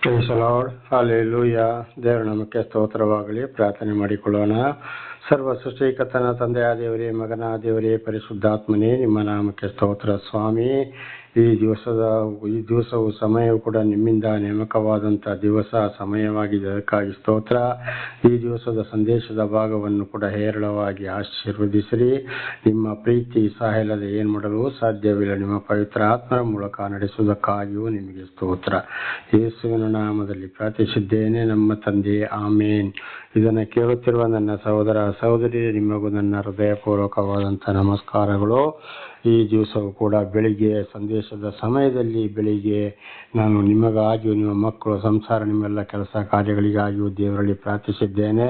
Price the lord, hallelujah. ದೇವರ ನಾಮಕ್ಕೆ ಸ್ತೋತ್ರವಾಗಲಿ. ಪ್ರಾರ್ಥನೆ ಮಾಡಿಕೊಳ್ಳೋಣ. ಸರ್ವ ಸೃಷ್ಟಿಕರ್ತನ ತಂದೆಯ ದೇವರೇ, ಮಗನ ದೇವರೇ, ಪರಿಶುದ್ಧಾತ್ಮನೇ, ನಿಮ್ಮ ನಾಮಕ್ಕೆ ಸ್ತೋತ್ರ ಸ್ವಾಮಿ. ಈ ದಿವಸವು ಸಮಯವು ಕೂಡ ನಿಮ್ಮಿಂದ ನೇಮಕವಾದಂಥ ದಿವಸ ಸಮಯವಾಗಿದೆ. ಅದಕ್ಕಾಗಿ ಸ್ತೋತ್ರ. ಈ ದಿವಸದ ಸಂದೇಶದ ಭಾಗವನ್ನು ಕೂಡ ಹೇರಳವಾಗಿ ಆಶೀರ್ವದಿಸಿರಿ. ನಿಮ್ಮ ಪ್ರೀತಿ ಸಹಾಯಲ್ಲದೆ ಏನು ಮಾಡಲು ಸಾಧ್ಯವಿಲ್ಲ. ನಿಮ್ಮ ಪವಿತ್ರ ಆತ್ಮರ ಮೂಲಕ ನಡೆಸುವುದಕ್ಕಾಗಿಯೂ ನಿಮಗೆ ಸ್ತೋತ್ರ. ಯೇಸುವಿನ ನಾಮದಲ್ಲಿ ಪ್ರಾರ್ಥಿಸಿದ್ದೇನೆ ನಮ್ಮ ತಂದೆ, ಆಮೇನ್. ಇದನ್ನು ಕೇಳುತ್ತಿರುವ ನನ್ನ ಸಹೋದರ ಸಹೋದರಿ, ನಿಮಗೂ ನನ್ನ ಹೃದಯಪೂರ್ವಕವಾದಂಥ ನಮಸ್ಕಾರಗಳು. ಈ ದಿವಸವೂ ಕೂಡ ಬೆಳಿಗ್ಗೆ ಸಂದೇಶದ ಸಮಯದಲ್ಲಿ ಬೆಳಿಗ್ಗೆ ನಾನು ನಿಮಗಾಗಿಯೂ ನಿಮ್ಮ ಮಕ್ಕಳು ಸಂಸಾರ ನಿಮ್ಮೆಲ್ಲ ಕೆಲಸ ಕಾರ್ಯಗಳಿಗಾಗಿಯೂ ದೇವರಲ್ಲಿ ಪ್ರಾರ್ಥಿಸಿದ್ದೇನೆ.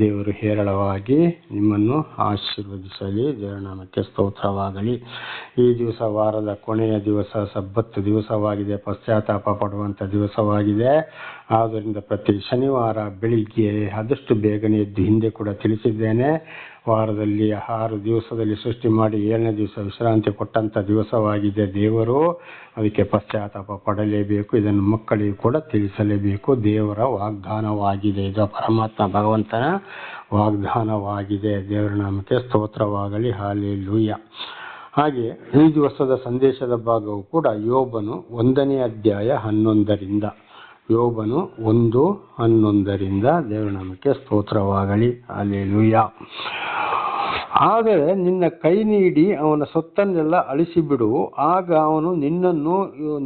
ದೇವರು ಹೇರಳವಾಗಿ ನಿಮ್ಮನ್ನು ಆಶೀರ್ವದಿಸಲಿ. ದೇವರ ನಾಮಕ್ಕೆ ಸ್ತೋತ್ರವಾಗಲಿ. ಈ ದಿವಸ ವಾರದ ಕೊನೆಯ ದಿವಸ, ಸಬ್ಬತ್ ದಿವಸವಾಗಿದೆ. ಪಶ್ಚಾತ್ತಾಪ ಪಡುವಂಥ ದಿವಸವಾಗಿದೆ. ಆದ್ದರಿಂದ ಪ್ರತಿ ಶನಿವಾರ ಬೆಳಿಗ್ಗೆ ಆದಷ್ಟು ಬೇಗನೆ ಎದ್ದು ಹಿಂದೆ ಕೂಡ ತಿಳಿಸಿದ್ದೇನೆ. ವಾರದಲ್ಲಿ 6 ದಿವಸದಲ್ಲಿ ಸೃಷ್ಟಿ ಮಾಡಿ 7ನೇ ದಿವಸ ವಿಶ್ರಾಂತಿ ಕೊಟ್ಟಂಥ ದಿವಸವಾಗಿದೆ. ದೇವರು ಅದಕ್ಕೆ ಪಶ್ಚಾತ್ತಾಪ ಪಡಲೇಬೇಕು. ಇದನ್ನು ಮಕ್ಕಳಿಗೂ ಕೂಡ ತಿಳಿಸಲೇಬೇಕು. ದೇವರ ವಾಗ್ದಾನವಾಗಿದೆ. ಇದು ಪರಮಾತ್ಮ ಭಗವಂತನ ವಾಗ್ದಾನವಾಗಿದೆ. ದೇವರ ನಾಮಕ್ಕೆ ಸ್ತೋತ್ರವಾಗಲಿ. ಹಲ್ಲೆಲೂಯಾ. ಹಾಗೆ ಈ ದಿವಸದ ಸಂದೇಶದ ಭಾಗವು ಕೂಡ ಯೋಬನು 1ನೇ ಅಧ್ಯಾಯ 11ರಿಂದ, ಯೋಬನು 1:11 ದೇವರ ನಾಮಕ್ಕೆ ಸ್ತೋತ್ರವಾಗಲಿ. ಹಲ್ಲೆಲೂಯಾ. ಆದರೆ ನಿನ್ನ ಕೈ ನೀಡಿ ಅವನ ಸೊತ್ತನ್ನೆಲ್ಲ ಅಳಿಸಿಬಿಡು. ಆಗ ಅವನು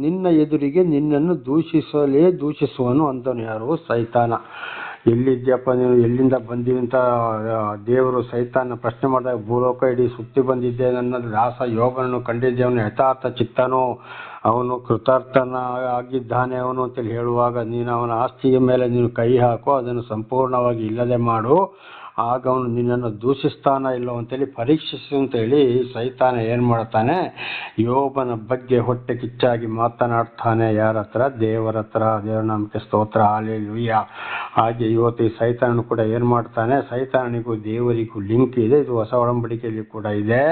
ನಿನ್ನ ಎದುರಿಗೆ ನಿನ್ನನ್ನು ದೂಷಿಸುವನು ಅಂದನು. ಯಾರು? ಸೈತಾನ. ಎಲ್ಲಿದ್ಯಪ್ಪ ನೀನು, ಎಲ್ಲಿಂದ ಬಂದಿ ಅಂತ ದೇವರು ಸೈತಾನ ಪ್ರಶ್ನೆ ಮಾಡಿದಾಗ, ಭೂಲೋಕ ಇಡೀ ಸುತ್ತಿ ಬಂದಿದ್ದೆ, ನನ್ನ ದಾಸ ಯೋಬನನ್ನು ಕಂಡಿದ್ದೆ, ಅವನು ಯಥಾರ್ಥ ಚಿತ್ತನು, ಅವನು ಕೃತಾರ್ಥನ ಆಗಿದ್ದಾನೆ ಅವನು ಅಂತೇಳಿ ಹೇಳುವಾಗ, ನೀನು ಅವನ ಆಸ್ತಿಯ ಮೇಲೆ ನೀನು ಕೈ ಹಾಕು, ಅದನ್ನು ಸಂಪೂರ್ಣವಾಗಿ ಇಲ್ಲದೆ ಮಾಡು, ಆಗ ಅವನು ನಿನ್ನನ್ನು ದೂಷಿಸ್ತಾನ ಇಲ್ಲೋ ಅಂತೇಳಿ ಪರೀಕ್ಷಿಸು ಅಂತೇಳಿ ಸೈತಾನ ಏನು ಮಾಡ್ತಾನೆ? ಯೋಬನ ಬಗ್ಗೆ ಹೊಟ್ಟೆ ಕಿಚ್ಚಾಗಿ ಮಾತನಾಡ್ತಾನೆ. ಯಾರ ಹತ್ರ? ದೇವರ ಹತ್ರ. ದೇವರ ನಾಮಕ್ಕೆ ಸ್ತೋತ್ರ. ಹಲ್ಲೆಲೂಯಾ. ಹಾಗೆ ಇವತ್ತು ಈ ಸೈತಾನನು ಕೂಡ ಏನು ಮಾಡ್ತಾನೆ? ಸೈತಾನನಿಗೂ ದೇವರಿಗೂ ಲಿಂಕ್ ಇದೆ. ಇದು ಹೊಸ ಒಡಂಬಡಿಕೆಯಲ್ಲಿ ಕೂಡ ಇದೆ.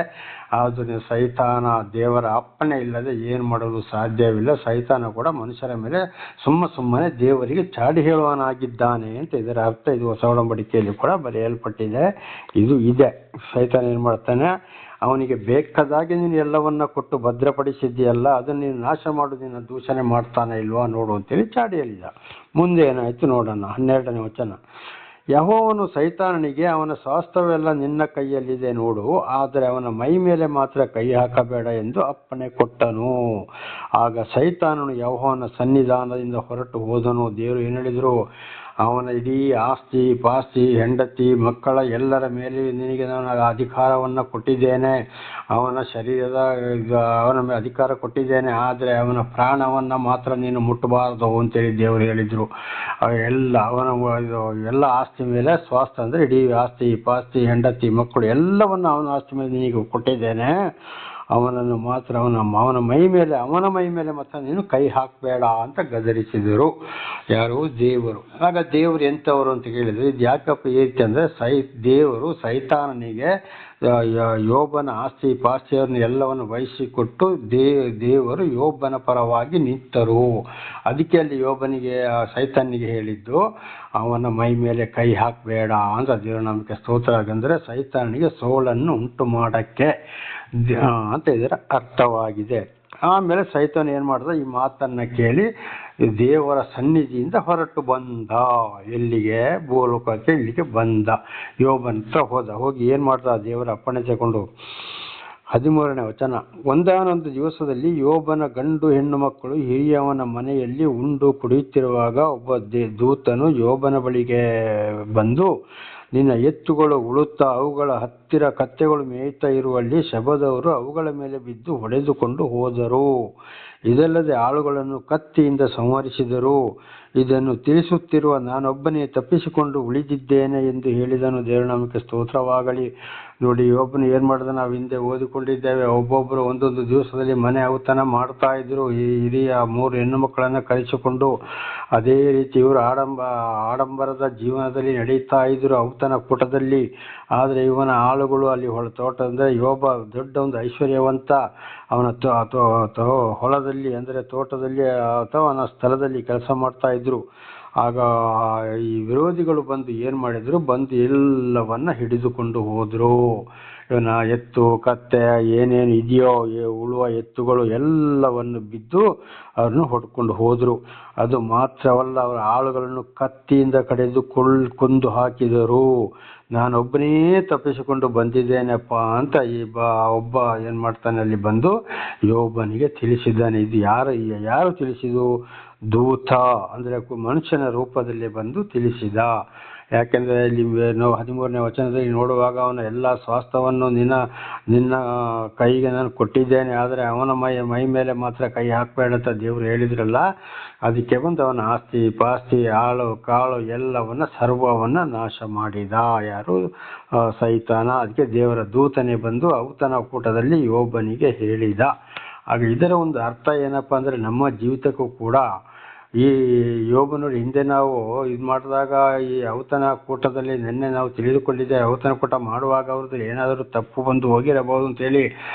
ಆದ್ದರಿಂದ ಸೈತಾನ ದೇವರ ಅಪ್ಪಣೆ ಇಲ್ಲದೆ ಏನು ಮಾಡಲು ಸಾಧ್ಯವಿಲ್ಲ. ಸೈತಾನ ಕೂಡ ಮನುಷ್ಯರ ಮೇಲೆ ಸುಮ್ಮನೆ ದೇವರಿಗೆ ಚಾಡಿ ಹೇಳುವನಾಗಿದ್ದಾನೆ ಅಂತ ಇದರ ಅರ್ಥ. ಇದು ಹೊಸ ಒಡಂಬಡಿಕೆಯಲ್ಲಿ ಕೂಡ ಬರೆಯಲ್ಪಟ್ಟಿದೆ. ಇದು ಇದೆ. ಸೈತಾನ ಏನು ಮಾಡ್ತಾನೆ? ಅವನಿಗೆ ಬೇಕಾದಾಗೆ ನೀನು ಎಲ್ಲವನ್ನ ಕೊಟ್ಟು ಭದ್ರಪಡಿಸಿದ್ದೀಯಲ್ಲ, ಅದನ್ನು ನೀನು ನಾಶ ಮಾಡು, ನಿನ್ನ ದೂಷಣೆ ಮಾಡ್ತಾನೆ ಇಲ್ವಾ ನೋಡು ಅಂತೇಳಿ ಚಾಡಿ ಹೇಳಿದ. ಮುಂದೆ ಏನಾಯ್ತು ನೋಡೋಣ. 12ನೇ ವಚನ. ಯೆಹೋವನು ಸೈತಾನನಿಗೆ, ಅವನ ಸ್ವಾಸ್ಥ್ಯವೆಲ್ಲ ನಿನ್ನ ಕೈಯಲ್ಲಿದೆ ನೋಡು, ಆದರೆ ಅವನ ಮೈ ಮೇಲೆ ಮಾತ್ರ ಕೈ ಹಾಕಬೇಡ ಎಂದು ಅಪ್ಪಣೆ ಕೊಟ್ಟನು. ಆಗ ಸೈತಾನನು ಯೆಹೋವನ ಸನ್ನಿಧಾನದಿಂದ ಹೊರಟು ಹೋದನು. ದೇವರು ಏನು ಹೇಳಿದರು? ಅವನ ಇಡೀ ಆಸ್ತಿ ಪಾಸ್ತಿ, ಹೆಂಡತಿ ಮಕ್ಕಳ ಎಲ್ಲರ ಮೇಲೆ ನಿನಗೆ ನಾನು ಅಧಿಕಾರವನ್ನು ಕೊಟ್ಟಿದ್ದೇನೆ, ಅವನ ಅವನ ಮೇಲೆ ಅಧಿಕಾರ ಕೊಟ್ಟಿದ್ದೇನೆ, ಆದರೆ ಅವನ ಪ್ರಾಣವನ್ನು ಮಾತ್ರ ನೀನು ಮುಟ್ಟಬಾರದು ಅಂತೇಳಿ ದೇವರು ಹೇಳಿದರು. ಎಲ್ಲ ಆಸ್ತಿ ಮೇಲೆ ಸ್ವಾಸ್ಥ್ಯ ಅಂದರೆ ಇಡೀ ಆಸ್ತಿ ಪಾಸ್ತಿ, ಹೆಂಡತಿ ಮಕ್ಕಳು ಎಲ್ಲವನ್ನು ಅವನ ಆಸ್ತಿ ಮೇಲೆ ನಿನಗೆ ಕೊಟ್ಟಿದ್ದೇನೆ, ಅವನನ್ನು ಮಾತ್ರ ಅವನ ಮೈ ಮೇಲೆ ಮಾತ್ರ ನೀನು ಕೈ ಹಾಕಬೇಡ ಅಂತ ಗದರಿಸಿದರು. ಯಾರು? ದೇವರು. ಆಗ ದೇವರು ಎಂಥವರು ಅಂತ ಕೇಳಿದರೆ, ಇದು ಯಾಕಪ್ಪ ಈ ರೀತಿ ಅಂದರೆ, ದೇವರು ಸೈತಾನನಿಗೆ ಯೋಬನ ಆಸ್ತಿ ಪಾಸ್ತಿಯನ್ನು ಎಲ್ಲವನ್ನು ವಹಿಸಿಕೊಟ್ಟು ದೇವರು ಯೋಬನ ಪರವಾಗಿ ನಿಂತರು. ಅದಕ್ಕೆ ಅಲ್ಲಿ ಯೋಬನಿಗೆ ಸೈತಾನಿಗೆ ಹೇಳಿದ್ದು, ಅವನ ಮೈ ಮೇಲೆ ಕೈ ಹಾಕಬೇಡ ಅಂತ. ದೇವರ ನಾಮಕ್ಕೆ ಸ್ತೋತ್ರ. ಅಂದರೆ ಸೈತಾನಿಗೆ ಸೋಲನ್ನು ಉಂಟು ಮಾಡೋಕ್ಕೆ ಅಂತ ಇದರ ಅರ್ಥವಾಗಿದೆ. ಆಮೇಲೆ ಸೈತಾನ ಏನು ಮಾಡ್ದ? ಈ ಮಾತನ್ನು ಕೇಳಿ ದೇವರ ಸನ್ನಿಧಿಯಿಂದ ಹೊರಟು ಬಂದ. ಎಲ್ಲಿಗೆ? ಭೂಲೋಕಕ್ಕೆ ಇಲ್ಲಿಗೆ ಬಂದ. ಯೋಬನ ಹತ್ರ ಹೋಗಿ ಏನು ಮಾಡ್ದ? ದೇವರ ಅಪ್ಪಣೆ ತಗೊಂಡು. 13ನೇ ವಚನ. ಒಂದಾನೊಂದು ದಿವಸದಲ್ಲಿ ಯೋಬನ ಗಂಡು ಹೆಣ್ಣು ಮಕ್ಕಳು ಹಿರಿಯವನ ಮನೆಯಲ್ಲಿ ಉಂಡು ಕುಡಿಯುತ್ತಿರುವಾಗ ಒಬ್ಬ ದೂತನು ಯೋಬನ ಬಳಿಗೆ ಬಂದು, ನಿನ್ನ ಎತ್ತುಗಳು ಉಳುತ್ತಾ ಅವುಗಳ ಹತ್ತಿರ ಕತ್ತೆಗಳು ಮೇಯ್ತಾ ಇರುವಲ್ಲಿ ಶಬದವರು ಅವುಗಳ ಮೇಲೆ ಬಿದ್ದು ಹೊಡೆದುಕೊಂಡು ಹೋದರು. ಇದಲ್ಲದೆ ಆಳುಗಳನ್ನು ಕತ್ತಿಯಿಂದ ಸಂಹರಿಸಿದರು. ಇದನ್ನು ತಿಳಿಸುತ್ತಿರುವ ನಾನೊಬ್ಬನೇ ತಪ್ಪಿಸಿಕೊಂಡು ಉಳಿದಿದ್ದೇನೆ ಎಂದು ಹೇಳಿದನು. ದೇವರ ನಾಮಕ್ಕೆ ಸ್ತೋತ್ರವಾಗಲಿ. ನೋಡಿ, ಒಬ್ಬನು ಏನು ಮಾಡಿದ? ನಾವು ಹಿಂದೆ ಓದಿಕೊಂಡಿದ್ದೇವೆ. ಒಬ್ಬೊಬ್ಬರು ಒಂದೊಂದು ದಿವಸದಲ್ಲಿ ಮನೆ ಔತಣ ಮಾಡ್ತಾ ಇದ್ರು. ಈ ಹಿರಿಯ 3 ಹೆಣ್ಣು ಮಕ್ಕಳನ್ನು ಕರೆಸಿಕೊಂಡು ಅದೇ ರೀತಿ ಇವರು ಆಡಂಬರದ ಜೀವನದಲ್ಲಿ ನಡೀತಾ ಇದ್ರು ಔತಣ ಕೂಟದಲ್ಲಿ. ಆದರೆ ಇವನ ಆಳುಗಳು ಅಲ್ಲಿ ತೋಟದಿಂದ ಯೋಬ ದೊಡ್ಡ ಒಂದು ಐಶ್ವರ್ಯವಂತ ಅವನ ಹೊಲದಲ್ಲಿ ಅಂದರೆ ತೋಟದಲ್ಲಿ ಅಥವಾ ಅವನ ಸ್ಥಳದಲ್ಲಿ ಕೆಲಸ ಮಾಡ್ತಾ ಇದ್ರು. ಆಗ ಈ ವಿರೋಧಿಗಳು ಬಂದು ಏನು ಮಾಡಿದ್ರು, ಬಂದು ಎಲ್ಲವನ್ನ ಹಿಡಿದುಕೊಂಡು ಹೋದ್ರು. ಇವನ ಎತ್ತು ಕತ್ತೆ ಏನೇನು ಇದೆಯೋ ಉಳುವ ಎತ್ತುಗಳು ಎಲ್ಲವನ್ನು ಬಿದ್ದು ಅವ್ರನ್ನು ಹೊಡ್ಕೊಂಡು ಹೋದ್ರು. ಅದು ಮಾತ್ರವಲ್ಲ, ಅವರ ಆಳುಗಳನ್ನು ಕತ್ತಿಯಿಂದ ಕಡಿದು ಕೊಂದು ಹಾಕಿದರು. ನಾನೊಬ್ಬನೇ ತಪ್ಪಿಸಿಕೊಂಡು ಬಂದಿದ್ದೇನಪ್ಪ ಅಂತ ಒಬ್ಬ ಏನು ಮಾಡ್ತಾನೆ, ಅಲ್ಲಿ ಬಂದು ಯೋಬನಿಗೆ ತಿಳಿಸಿದ್ದಾನೆ. ಇದು ಯಾರು ತಿಳಿಸಿದು? ದೂತ ಅಂದರೆ ಮನುಷ್ಯನ ರೂಪದಲ್ಲಿ ಬಂದು ತಿಳಿಸಿದ. ಯಾಕೆಂದರೆ ಇಲ್ಲಿ ನಾವು 13ನೇ ವಚನದಲ್ಲಿ ನೋಡುವಾಗ ಅವನ ಎಲ್ಲ ಸ್ವಾಸ್ಥ್ಯವನ್ನು ನಿನ್ನ ಕೈಗೆ ನಾನು ಕೊಟ್ಟಿದ್ದೇನೆ, ಆದರೆ ಅವನ ಮೈ ಮೇಲೆ ಮಾತ್ರ ಕೈ ಹಾಕಬೇಡ ಅಂತ ದೇವರು ಹೇಳಿದ್ರಲ್ಲ. ಅದಕ್ಕೆ ಬಂದು ಅವನ ಆಸ್ತಿ ಪಾಸ್ತಿ ಆಳು ಕಾಳು ಎಲ್ಲವನ್ನ ಸರ್ವವನ್ನ ನಾಶ ಮಾಡಿದ. ಯಾರು? ಸೈತಾನ. ಅದಕ್ಕೆ ದೇವರ ದೂತನೇ ಬಂದು ಔತಣ ಕೂಟದಲ್ಲಿ ಯೋಬನಿಗೆ ಹೇಳಿದ. ಆಗ ಇದರ ಒಂದು ಅರ್ಥ ಏನಪ್ಪ ಅಂದರೆ, ನಮ್ಮ ಜೀವಿತಕ್ಕೂ ಕೂಡ ಈ ಯೋಬನು ಹಿಂದೆ ನಾವು ಇದು ಮಾಡಿದಾಗ ಈ ಔತಣ ಕೂಟದಲ್ಲಿ ನಿನ್ನೆ ನಾವು ತಿಳಿದುಕೊಂಡಿದ್ದೆ, ಔತಣ ಕೂಟ ಮಾಡುವಾಗ ಅವ್ರದ್ದು ಏನಾದರೂ ತಪ್ಪು ಬಂದು ಹೋಗಿರಬಹುದು ಅಂತೇಳಿ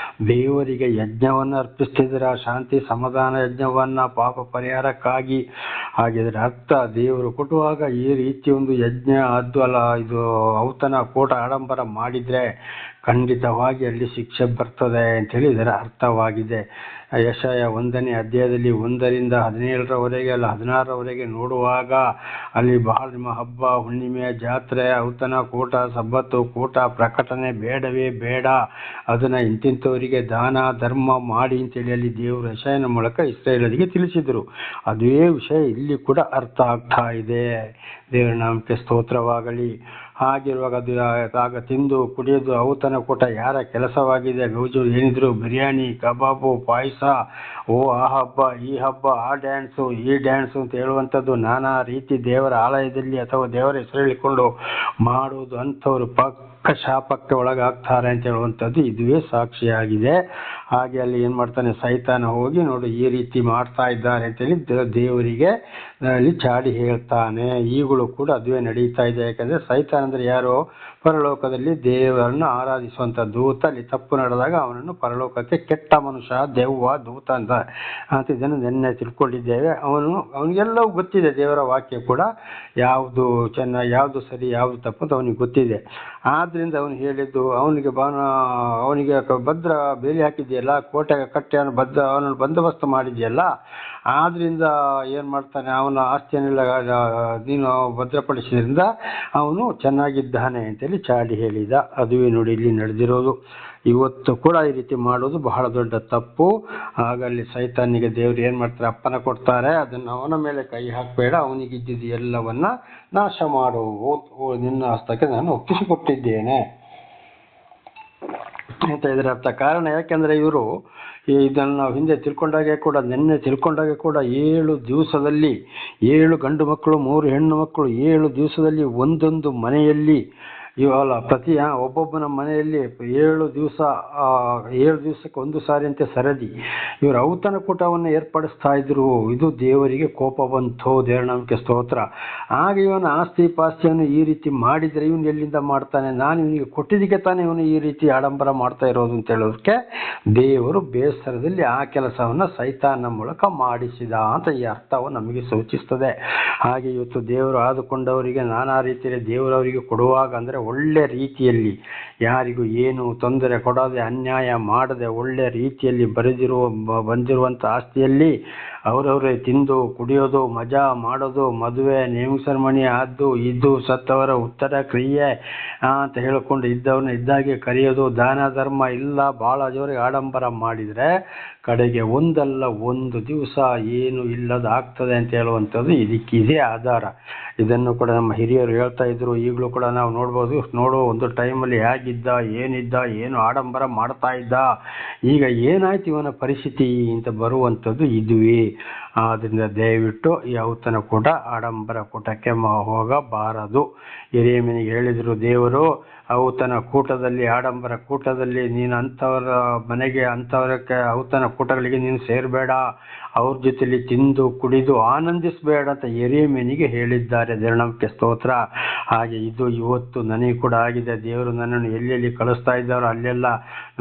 ದೇವರಿಗೆ ಯಜ್ಞವನ್ನು ಅರ್ಪಿಸ್ತಿದ್ರ, ಶಾಂತಿ ಸಮಾಧಾನ ಯಜ್ಞವನ್ನ ಪಾಪ ಪರಿಹಾರಕ್ಕಾಗಿ. ಹಾಗಿದ್ರೆ ಅರ್ಥ ದೇವರು ಕೊಟ್ಟುವಾಗ ಈ ರೀತಿ ಒಂದು ಯಜ್ಞ ಇದು ಔತಣ ಕೂಟ ಆಡಂಬರ ಮಾಡಿದ್ರೆ ಖಂಡಿತವಾಗಿ ಅಲ್ಲಿ ಶಿಕ್ಷೆ ಬರ್ತದೆ ಅಂತೇಳಿ ಇದರ ಅರ್ಥವಾಗಿದೆ. ಯೆಶಾಯ 1ನೇ ಅಧ್ಯಾಯದಲ್ಲಿ 1-17 ಅಲ್ಲ 16 ನೋಡುವಾಗ ಅಲ್ಲಿ ಬಹಳ ನಿಮ್ಮ ಹಬ್ಬ ಹುಣ್ಣಿಮೆ ಜಾತ್ರೆ ಔತಣ ಕೂಟ ಸಬ್ಬತ್ತು ಕೂಟ ಪ್ರಕಟಣೆ ಬೇಡವೇ ಬೇಡ, ಅದನ್ನ ಇಂತಿಂಥವರಿಗೆ ದಾನ ಧರ್ಮ ಮಾಡಿ ಅಂತೇಳಿ ಅಲ್ಲಿ ದೇವರು ಯೆಶಾಯನ ಮೂಲಕ ಇಸ್ರಾಯೇಲರಿಗೆ ತಿಳಿಸಿದರು. ಅದೇ ವಿಷಯ ಇಲ್ಲಿ ಕೂಡ ಅರ್ಥ ಆಗ್ತಾ ಇದೆ. ದೇವರ ನಾಮಕ್ಕೆ ಸ್ತೋತ್ರವಾಗಲಿ. ಹಾಗಿರುವಾಗ ಅದು ಆಗ ತಿಂದು ಕುಡಿಯೋದು ಔತಣ ಕೂಟ ಯಾರ ಕೆಲಸವಾಗಿದೆ? ಗೌಜು ಏನಿದ್ರು ಬಿರಿಯಾನಿ ಕಬಾಬು ಪಾಯಸ, ಆ ಹಬ್ಬ ಈ ಹಬ್ಬ, ಆ ಡ್ಯಾನ್ಸು ಈ ಡ್ಯಾನ್ಸು ಅಂತ ಹೇಳುವಂಥದ್ದು ನಾನಾ ರೀತಿ ದೇವರ ಆಲಯದಲ್ಲಿ ಅಥವಾ ದೇವರ ಹೆಸರು ಹೇಳಿಕೊಂಡು ಮಾಡುವುದು ಅಂಥವ್ರು ಪಕ್ಕ ಶಾಪಕ್ಕೆ ಒಳಗಾಗ್ತಾರೆ ಅಂತ ಹೇಳುವಂಥದ್ದು ಇದುವೇ ಸಾಕ್ಷಿಯಾಗಿದೆ. ಹಾಗೆ ಅಲ್ಲಿ ಏನು ಮಾಡ್ತಾನೆ, ಸೈತಾನ ಹೋಗಿ ನೋಡಿ ಈ ರೀತಿ ಮಾಡ್ತಾ ಇದ್ದಾರೆ ಅಂತೇಳಿ ದೇವರಿಗೆ ಅಲ್ಲಿ ಚಾಡಿ ಹೇಳ್ತಾನೆ. ಈಗಲೂ ಕೂಡ ಅದುವೇ ನಡೀತಾ ಇದೆ. ಯಾಕಂದರೆ ಸೈತಾನ ಅಂದರೆ ಯಾರು? ಪರಲೋಕದಲ್ಲಿ ದೇವರನ್ನು ಆರಾಧಿಸುವಂಥ ದೂತ. ಅಲ್ಲಿ ತಪ್ಪು ನಡೆದಾಗ ಅವನನ್ನು ಪರಲೋಕಕ್ಕೆ ಕೆಟ್ಟ ಮನುಷ್ಯ, ದೆವ್ವ, ದೂತ ಅಂತ ಇದನ್ನು ನಿನ್ನೆ ತಿಳ್ಕೊಂಡಿದ್ದೇವೆ. ಅವನಿಗೆಲ್ಲವೂ ಗೊತ್ತಿದೆ. ದೇವರ ವಾಕ್ಯ ಕೂಡ ಯಾವುದು ಚೆನ್ನಾಗಿ ಯಾವುದು ಸರಿ ಯಾವುದು ತಪ್ಪು ಅಂತ ಅವನಿಗೆ ಗೊತ್ತಿದೆ. ಆದ್ದರಿಂದ ಅವನು ಹೇಳಿದ್ದು ಅವನಿಗೆ ಭದ್ರ ಬೇಲಿ ಹಾಕಿದೆಯಲ್ಲ, ಕೋಟೆ ಕಟ್ಟಿ ಅವನನ್ನು ಬಂದೋಬಸ್ತ್ ಮಾಡಿದೆಯಲ್ಲ, ಆದ್ರಿಂದ ಏನು ಮಾಡ್ತಾನೆ, ಅವನ ಆಸ್ತಿಯನ್ನೆಲ್ಲ ನೀನು ಭದ್ರಪಡಿಸಿದ್ರಿಂದ ಅವನು ಚೆನ್ನಾಗಿದ್ದಾನೆ ಅಂತೇಳಿ ಚಾಡಿ ಹೇಳಿದ. ಅದುವೇ ನೋಡಿ ಇಲ್ಲಿ ನಡೆದಿರೋದು. ಇವತ್ತು ಕೂಡ ಈ ರೀತಿ ಮಾಡೋದು ಬಹಳ ದೊಡ್ಡ ತಪ್ಪು. ಆಗ ಅಲ್ಲಿ ಸೈತಾನಿಗೆ ದೇವರು ಏನು ಮಾಡ್ತಾರೆ, ಅಪ್ಪನ ಕೊಡ್ತಾರೆ, ಅದನ್ನು ಅವನ ಮೇಲೆ ಕೈ ಹಾಕಬೇಡ, ಅವನಿಗಿದ್ದಿದ್ದು ಎಲ್ಲವನ್ನ ನಾಶ ಮಾಡು, ನಿನ್ನ ಹಸ್ತಕ್ಕೆ ನಾನು ಒಪ್ಪಿಸಿಕೊಟ್ಟಿದ್ದೇನೆ ಅಂತ ಇದರ ಅರ್ಥ. ಕಾರಣ ಯಾಕೆಂದರೆ ಇವರು ಇದನ್ನು ನಾವು ಹಿಂದೆ ನಿನ್ನೆ ತಿಳ್ಕೊಂಡಾಗೆ ಕೂಡ 7 ದಿವಸದಲ್ಲಿ 7 ಗಂಡು ಮಕ್ಕಳು 3 ಹೆಣ್ಣು ಮಕ್ಕಳು 7 ದಿವಸದಲ್ಲಿ ಒಂದೊಂದು ಮನೆಯಲ್ಲಿ ಇವಲ್ಲ ಪ್ರತಿ ಒಬ್ಬೊಬ್ಬನ ಮನೆಯಲ್ಲಿ 7 ದಿವಸಕ್ಕೆ ಒಂದು ಸಾರಿ ಅಂತೆ ಸರದಿ ಇವರು ಔತಣ ಕೂಟವನ್ನು ಏರ್ಪಡಿಸ್ತಾ ಇದ್ರು. ಇದು ದೇವರಿಗೆ ಕೋಪ ಬಂತು. ದೇವರ ನಾಮಕ್ಕೆ ಸ್ತೋತ್ರ. ಆಗ ಇವನ ಆಸ್ತಿ ಪಾಸ್ತಿಯನ್ನು ಈ ರೀತಿ ಮಾಡಿದರೆ ಇವನು ಎಲ್ಲಿಂದ ಮಾಡ್ತಾನೆ? ನಾನು ಇವನಿಗೆ ಕೊಟ್ಟಿದ್ದಕ್ಕೆ ತಾನೇ ಇವನು ಈ ರೀತಿ ಆಡಂಬರ ಮಾಡ್ತಾ ಇರೋದು ಅಂತ ಹೇಳೋದಕ್ಕೆ ದೇವರು ಬೇಸರದಲ್ಲಿ ಆ ಕೆಲಸವನ್ನು ಸೈತಾನ ಮೂಲಕ ಮಾಡಿಸಿದ ಅಂತ ಈ ಅರ್ಥವು ನಮಗೆ ಸೂಚಿಸ್ತದೆ. ಹಾಗೆ ಇವತ್ತು ದೇವರು ಆದುಕೊಂಡವರಿಗೆ ನಾನಾ ರೀತಿಯಲ್ಲಿ ದೇವರವರಿಗೆ ಕೊಡುವಾಗ ಅಂದರೆ ಒಳ್ಳೆ ರೀತಿಯಲ್ಲಿ ಯಾರಿಗೂ ಏನು ತೊಂದರೆ ಕೊಡದೆ ಅನ್ಯಾಯ ಮಾಡದೆ ಒಳ್ಳೆ ರೀತಿಯಲ್ಲಿ ಬಂದಿರುವಂಥ ಆಸ್ತಿಯಲ್ಲಿ ಅವರವರೇ ತಿಂದು ಕುಡಿಯೋದು ಮಜಾ ಮಾಡೋದು, ಮದುವೆ ನೇಮಿಂಗ್ ಸೆರೆಮನಿ ಆದ್ದು ಇದು ಸತ್ತವರ ಉತ್ತರ ಕ್ರಿಯೆ ಅಂತ ಹೇಳಿಕೊಂಡು ಇದ್ದವ್ರನ್ನ ಇದ್ದಾಗೆ ಕರೆಯೋದು, ದಾನ ಧರ್ಮ ಇಲ್ಲ ಭಾಳ ಜೋರಿಗೆ ಆಡಂಬರ ಮಾಡಿದರೆ ಕಡೆಗೆ ಒಂದಲ್ಲ ಒಂದು ದಿವಸ ಏನು ಇಲ್ಲದ ಆಗ್ತದೆ ಅಂತ ಹೇಳುವಂಥದ್ದು ಇದಕ್ಕಿದೆ ಆಧಾರ. ಇದನ್ನು ಕೂಡ ನಮ್ಮ ಹಿರಿಯರು ಹೇಳ್ತಾ ಇದ್ರು. ಈಗಲೂ ಕೂಡ ನಾವು ನೋಡುವ ಒಂದು ಟೈಮಲ್ಲಿ ಹೇಗಿದ್ದ, ಏನಿದ್ದ, ಏನು ಆಡಂಬರ ಮಾಡ್ತಾ ಇದ್ದ, ಈಗ ಏನಾಯ್ತು ಇವನ ಪರಿಸ್ಥಿತಿ ಅಂತ ಬರುವಂಥದ್ದು ಇದುವೇ. ಆದ್ದರಿಂದ ದಯವಿಟ್ಟು ಈ ಔತಣ ಕೂಟ ಆಡಂಬರ ಕೂಟಕ್ಕೆ ಹೋಗಬಾರದು. ಯೆರೆಮೀಯನಿಗೆ ಹೇಳಿದರು ದೇವರು, ಔತಣ ಕೂಟದಲ್ಲಿ ಆಡಂಬರ ಕೂಟದಲ್ಲಿ ನೀನು ಅಂಥವರ ಮನೆಗೆ ಅಂಥವರಕ್ಕೆ ಔತಣ ಕೂಟಗಳಿಗೆ ನೀನು ಸೇರಬೇಡ, ಅವ್ರ ಜೊತೆಲಿ ತಿಂದು ಕುಡಿದು ಆನಂದಿಸಬೇಡ ಅಂತ ಯೆರೆಮೀಯನಿಗೆ ಹೇಳಿದ್ದಾರೆ. ದೇವರನಾಮಕ್ಕೆ ಸ್ತೋತ್ರ. ಹಾಗೆ ಇದು ಇವತ್ತು ನನಗೆ ಕೂಡ ಆಗಿದೆ. ದೇವರು ನನ್ನನ್ನು ಎಲ್ಲೆಲ್ಲಿ ಕಳಿಸ್ತಾ ಇದ್ದಾರೋ ಅಲ್ಲೆಲ್ಲ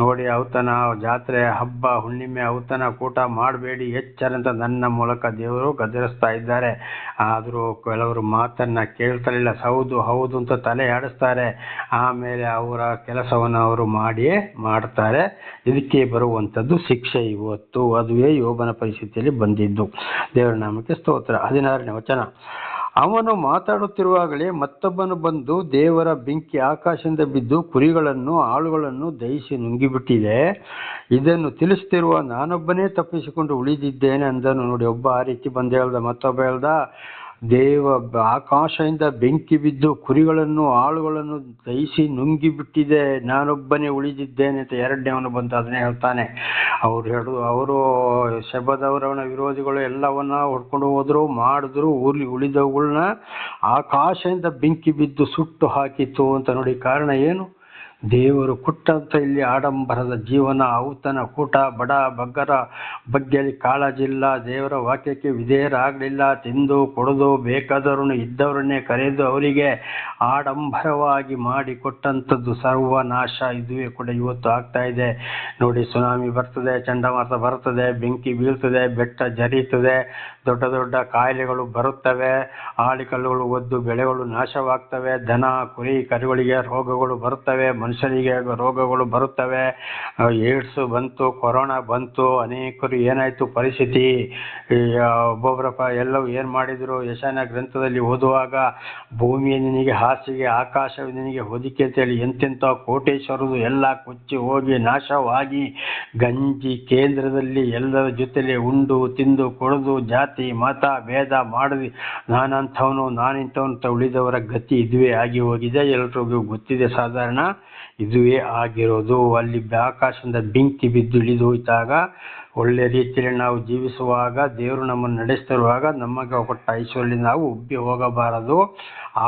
ನೋಡಿ ಔತಣ, ಜಾತ್ರೆ, ಹಬ್ಬ, ಹುಣ್ಣಿಮೆ, ಔತಣ, ಕೂಟ ಮಾಡಬೇಡಿ, ಎಚ್ಚರ ಅಂತ ನನ್ನ ಮೂಲಕ ದೇವರು ಗದರಿಸ್ತಾ ಇದ್ದಾರೆ. ಆದರೂ ಕೆಲವರು ಮಾತನ್ನ ಕೇಳ್ತಾರಿಲ್ಲ. ಹೌದು ಹೌದು ಅಂತ ತಲೆ ಆಡಿಸ್ತಾರೆ. ಆಮೇಲೆ ಅವರ ಕೆಲಸವನ್ನು ಅವರು ಮಾಡಿಯೇ ಮಾಡ್ತಾರೆ. ಇದಕ್ಕೆ ಬರುವಂಥದ್ದು ಶಿಕ್ಷೆ ಇವತ್ತು. ಅದುವೇ ಯೋಬನ ಪರಿಸ್ಥಿತಿಯಲ್ಲಿ ಬಂದಿದ್ದು. ದೇವರ ನಾಮಕ್ಕೆ ಸ್ತೋತ್ರ. 16ನೇ ವಚನ. ಅವನು ಮಾತಾಡುತ್ತಿರುವಾಗಲೇ ಮತ್ತೊಬ್ಬನು ಬಂದು, ದೇವರ ಬೆಂಕಿ ಆಕಾಶದಿಂದ ಬಿದ್ದು ಕುರಿಗಳನ್ನು ಆಳುಗಳನ್ನು ದಹಿಸಿ ನುಂಗಿಬಿಟ್ಟಿದೆ. ಇದನ್ನು ತಿಳಿಸ್ತಿರುವ ನಾನೊಬ್ಬನೇ ತಪ್ಪಿಸಿಕೊಂಡು ಉಳಿದಿದ್ದೇನೆ ಅಂದನು. ನೋಡಿ, ಒಬ್ಬ ಆ ರೀತಿ ಬಂದು ಹೇಳ್ದ, ಮತ್ತೊಬ್ಬ ಹೇಳ್ದ, ಆಕಾಶದಿಂದ ಬೆಂಕಿ ಬಿದ್ದು ಕುರಿಗಳನ್ನು ಆಳುಗಳನ್ನು ದಹಿಸಿ ನುಂಗಿಬಿಟ್ಟಿದೆ, ನಾನೊಬ್ಬನೇ ಉಳಿದಿದ್ದೇನೆ ಅಂತ ಎರಡನೇವನು ಬಂದು ಅದನ್ನೇ ಹೇಳ್ತಾನೆ. ಅವರು ಶಬದವರವನ ವಿರೋಧಿಗಳು ಎಲ್ಲವನ್ನ ಹೊಡ್ಕೊಂಡು ಹೋದ್ರು, ಮಾಡಿದ್ರು. ಉಳಿದವುಗಳನ್ನ ಆಕಾಶದಿಂದ ಬೆಂಕಿ ಬಿದ್ದು ಸುಟ್ಟು ಹಾಕಿತು ಅಂತ. ನೋಡಿ, ಕಾರಣ ಏನು? ದೇವರು ಕೊಟ್ಟಂತ ಇಲ್ಲಿ ಆಡಂಬರದ ಜೀವನ, ಔತಣ, ಕೂಟ, ಬಡ ಬಗ್ಗರ ಬಗ್ಗೆಯಲ್ಲಿ ಕಾಳಜಿಲ್ಲ. ದೇವರ ವಾಕ್ಯಕ್ಕೆ ವಿಧೇಯರಾಗಲಿಲ್ಲ. ತಿಂದು ಕುಡಿದು ಬೇಕಾದವರನ್ನು ಇದ್ದವರನ್ನೇ ಕರೆದು ಅವರಿಗೆ ಆಡಂಬರವಾಗಿ ಮಾಡಿ ಕೊಟ್ಟಂಥದ್ದು ಸರ್ವನಾಶ. ಇದುವೇ ಕೂಡ ಇವತ್ತು ಆಗ್ತಾ ಇದೆ. ನೋಡಿ, ಸುನಾಮಿ ಬರ್ತದೆ, ಚಂಡಮಾರುತ ಬರ್ತದೆ, ಬೆಂಕಿ ಬೀಳ್ತದೆ, ಬೆಟ್ಟ ಜರಿಯುತ್ತದೆ, ದೊಡ್ಡ ದೊಡ್ಡ ಕಾಯಿಲೆಗಳು ಬರುತ್ತವೆ, ಆಳಿಕಲ್ಲುಗಳು ಒದ್ದು ಬೆಳೆಗಳು ನಾಶವಾಗ್ತವೆ, ದನ ಕುರಿ ಕರುಗಳಿಗೆ ರೋಗಗಳು ಬರುತ್ತವೆ, ಮನುಷ್ಯರಿಗೆ ರೋಗಗಳು ಬರುತ್ತವೆ. ಏಡ್ಸ್ ಬಂತು, ಕೊರೋನಾ ಬಂತು, ಅನೇಕರು ಏನಾಯಿತು ಪರಿಸ್ಥಿತಿ. ಒಬ್ಬೊಬ್ಬರ ಎಲ್ಲವೂ ಏನು ಮಾಡಿದರು? ಯಶಾನ ಗ್ರಂಥದಲ್ಲಿ ಓದುವಾಗ ಭೂಮಿಯ ನಿನಗೆ ಹಾಸಿಗೆ, ಆಕಾಶವೇ ನಿನಗೆ ಹೊದಿಕೆ ಅಂತೇಳಿ ಎಂತೆಂಥ ಕೋಟೇಶ್ವರದು ಎಲ್ಲ ಕೊಚ್ಚಿ ಹೋಗಿ ನಾಶವಾಗಿ ಗಂಜಿ ಕೇಂದ್ರದಲ್ಲಿ ಎಲ್ಲರ ಜೊತೆಲಿ ಉಂಡು ತಿಂದು ಕುಡಿದು ಜಾತಿ ಮತ ಭೇದ ಮಾಡಿದ್ವಿ. ನಾನಂಥವನು ನಾನಿಂಥವನು ಉಳಿದವರ ಗತಿ ಇದುವೇ ಆಗಿ ಹೋಗಿದೆ. ಎಲ್ರಿಗೂ ಗೊತ್ತಿದೆ. ಸಾಧಾರಣ ಇದುವೇ ಆಗಿರೋದು. ಅಲ್ಲಿ ಆಕಾಶದಿಂದ ಬೆಂಕಿ ಬಿದ್ದು ಇಳಿದು ಹೋಯ್ತಾಗ ಒಳ್ಳೆ ರೀತಿಯಲ್ಲಿ ನಾವು ಜೀವಿಸುವಾಗ, ದೇವರು ನಮ್ಮನ್ನು ನಡೆಸ್ತಿರುವಾಗ ನಮಗೆ ಕೊಟ್ಟ ಐಶ್ವರ್ಯ ನಾವು ಉಬ್ಬಿ ಹೋಗಬಾರದು,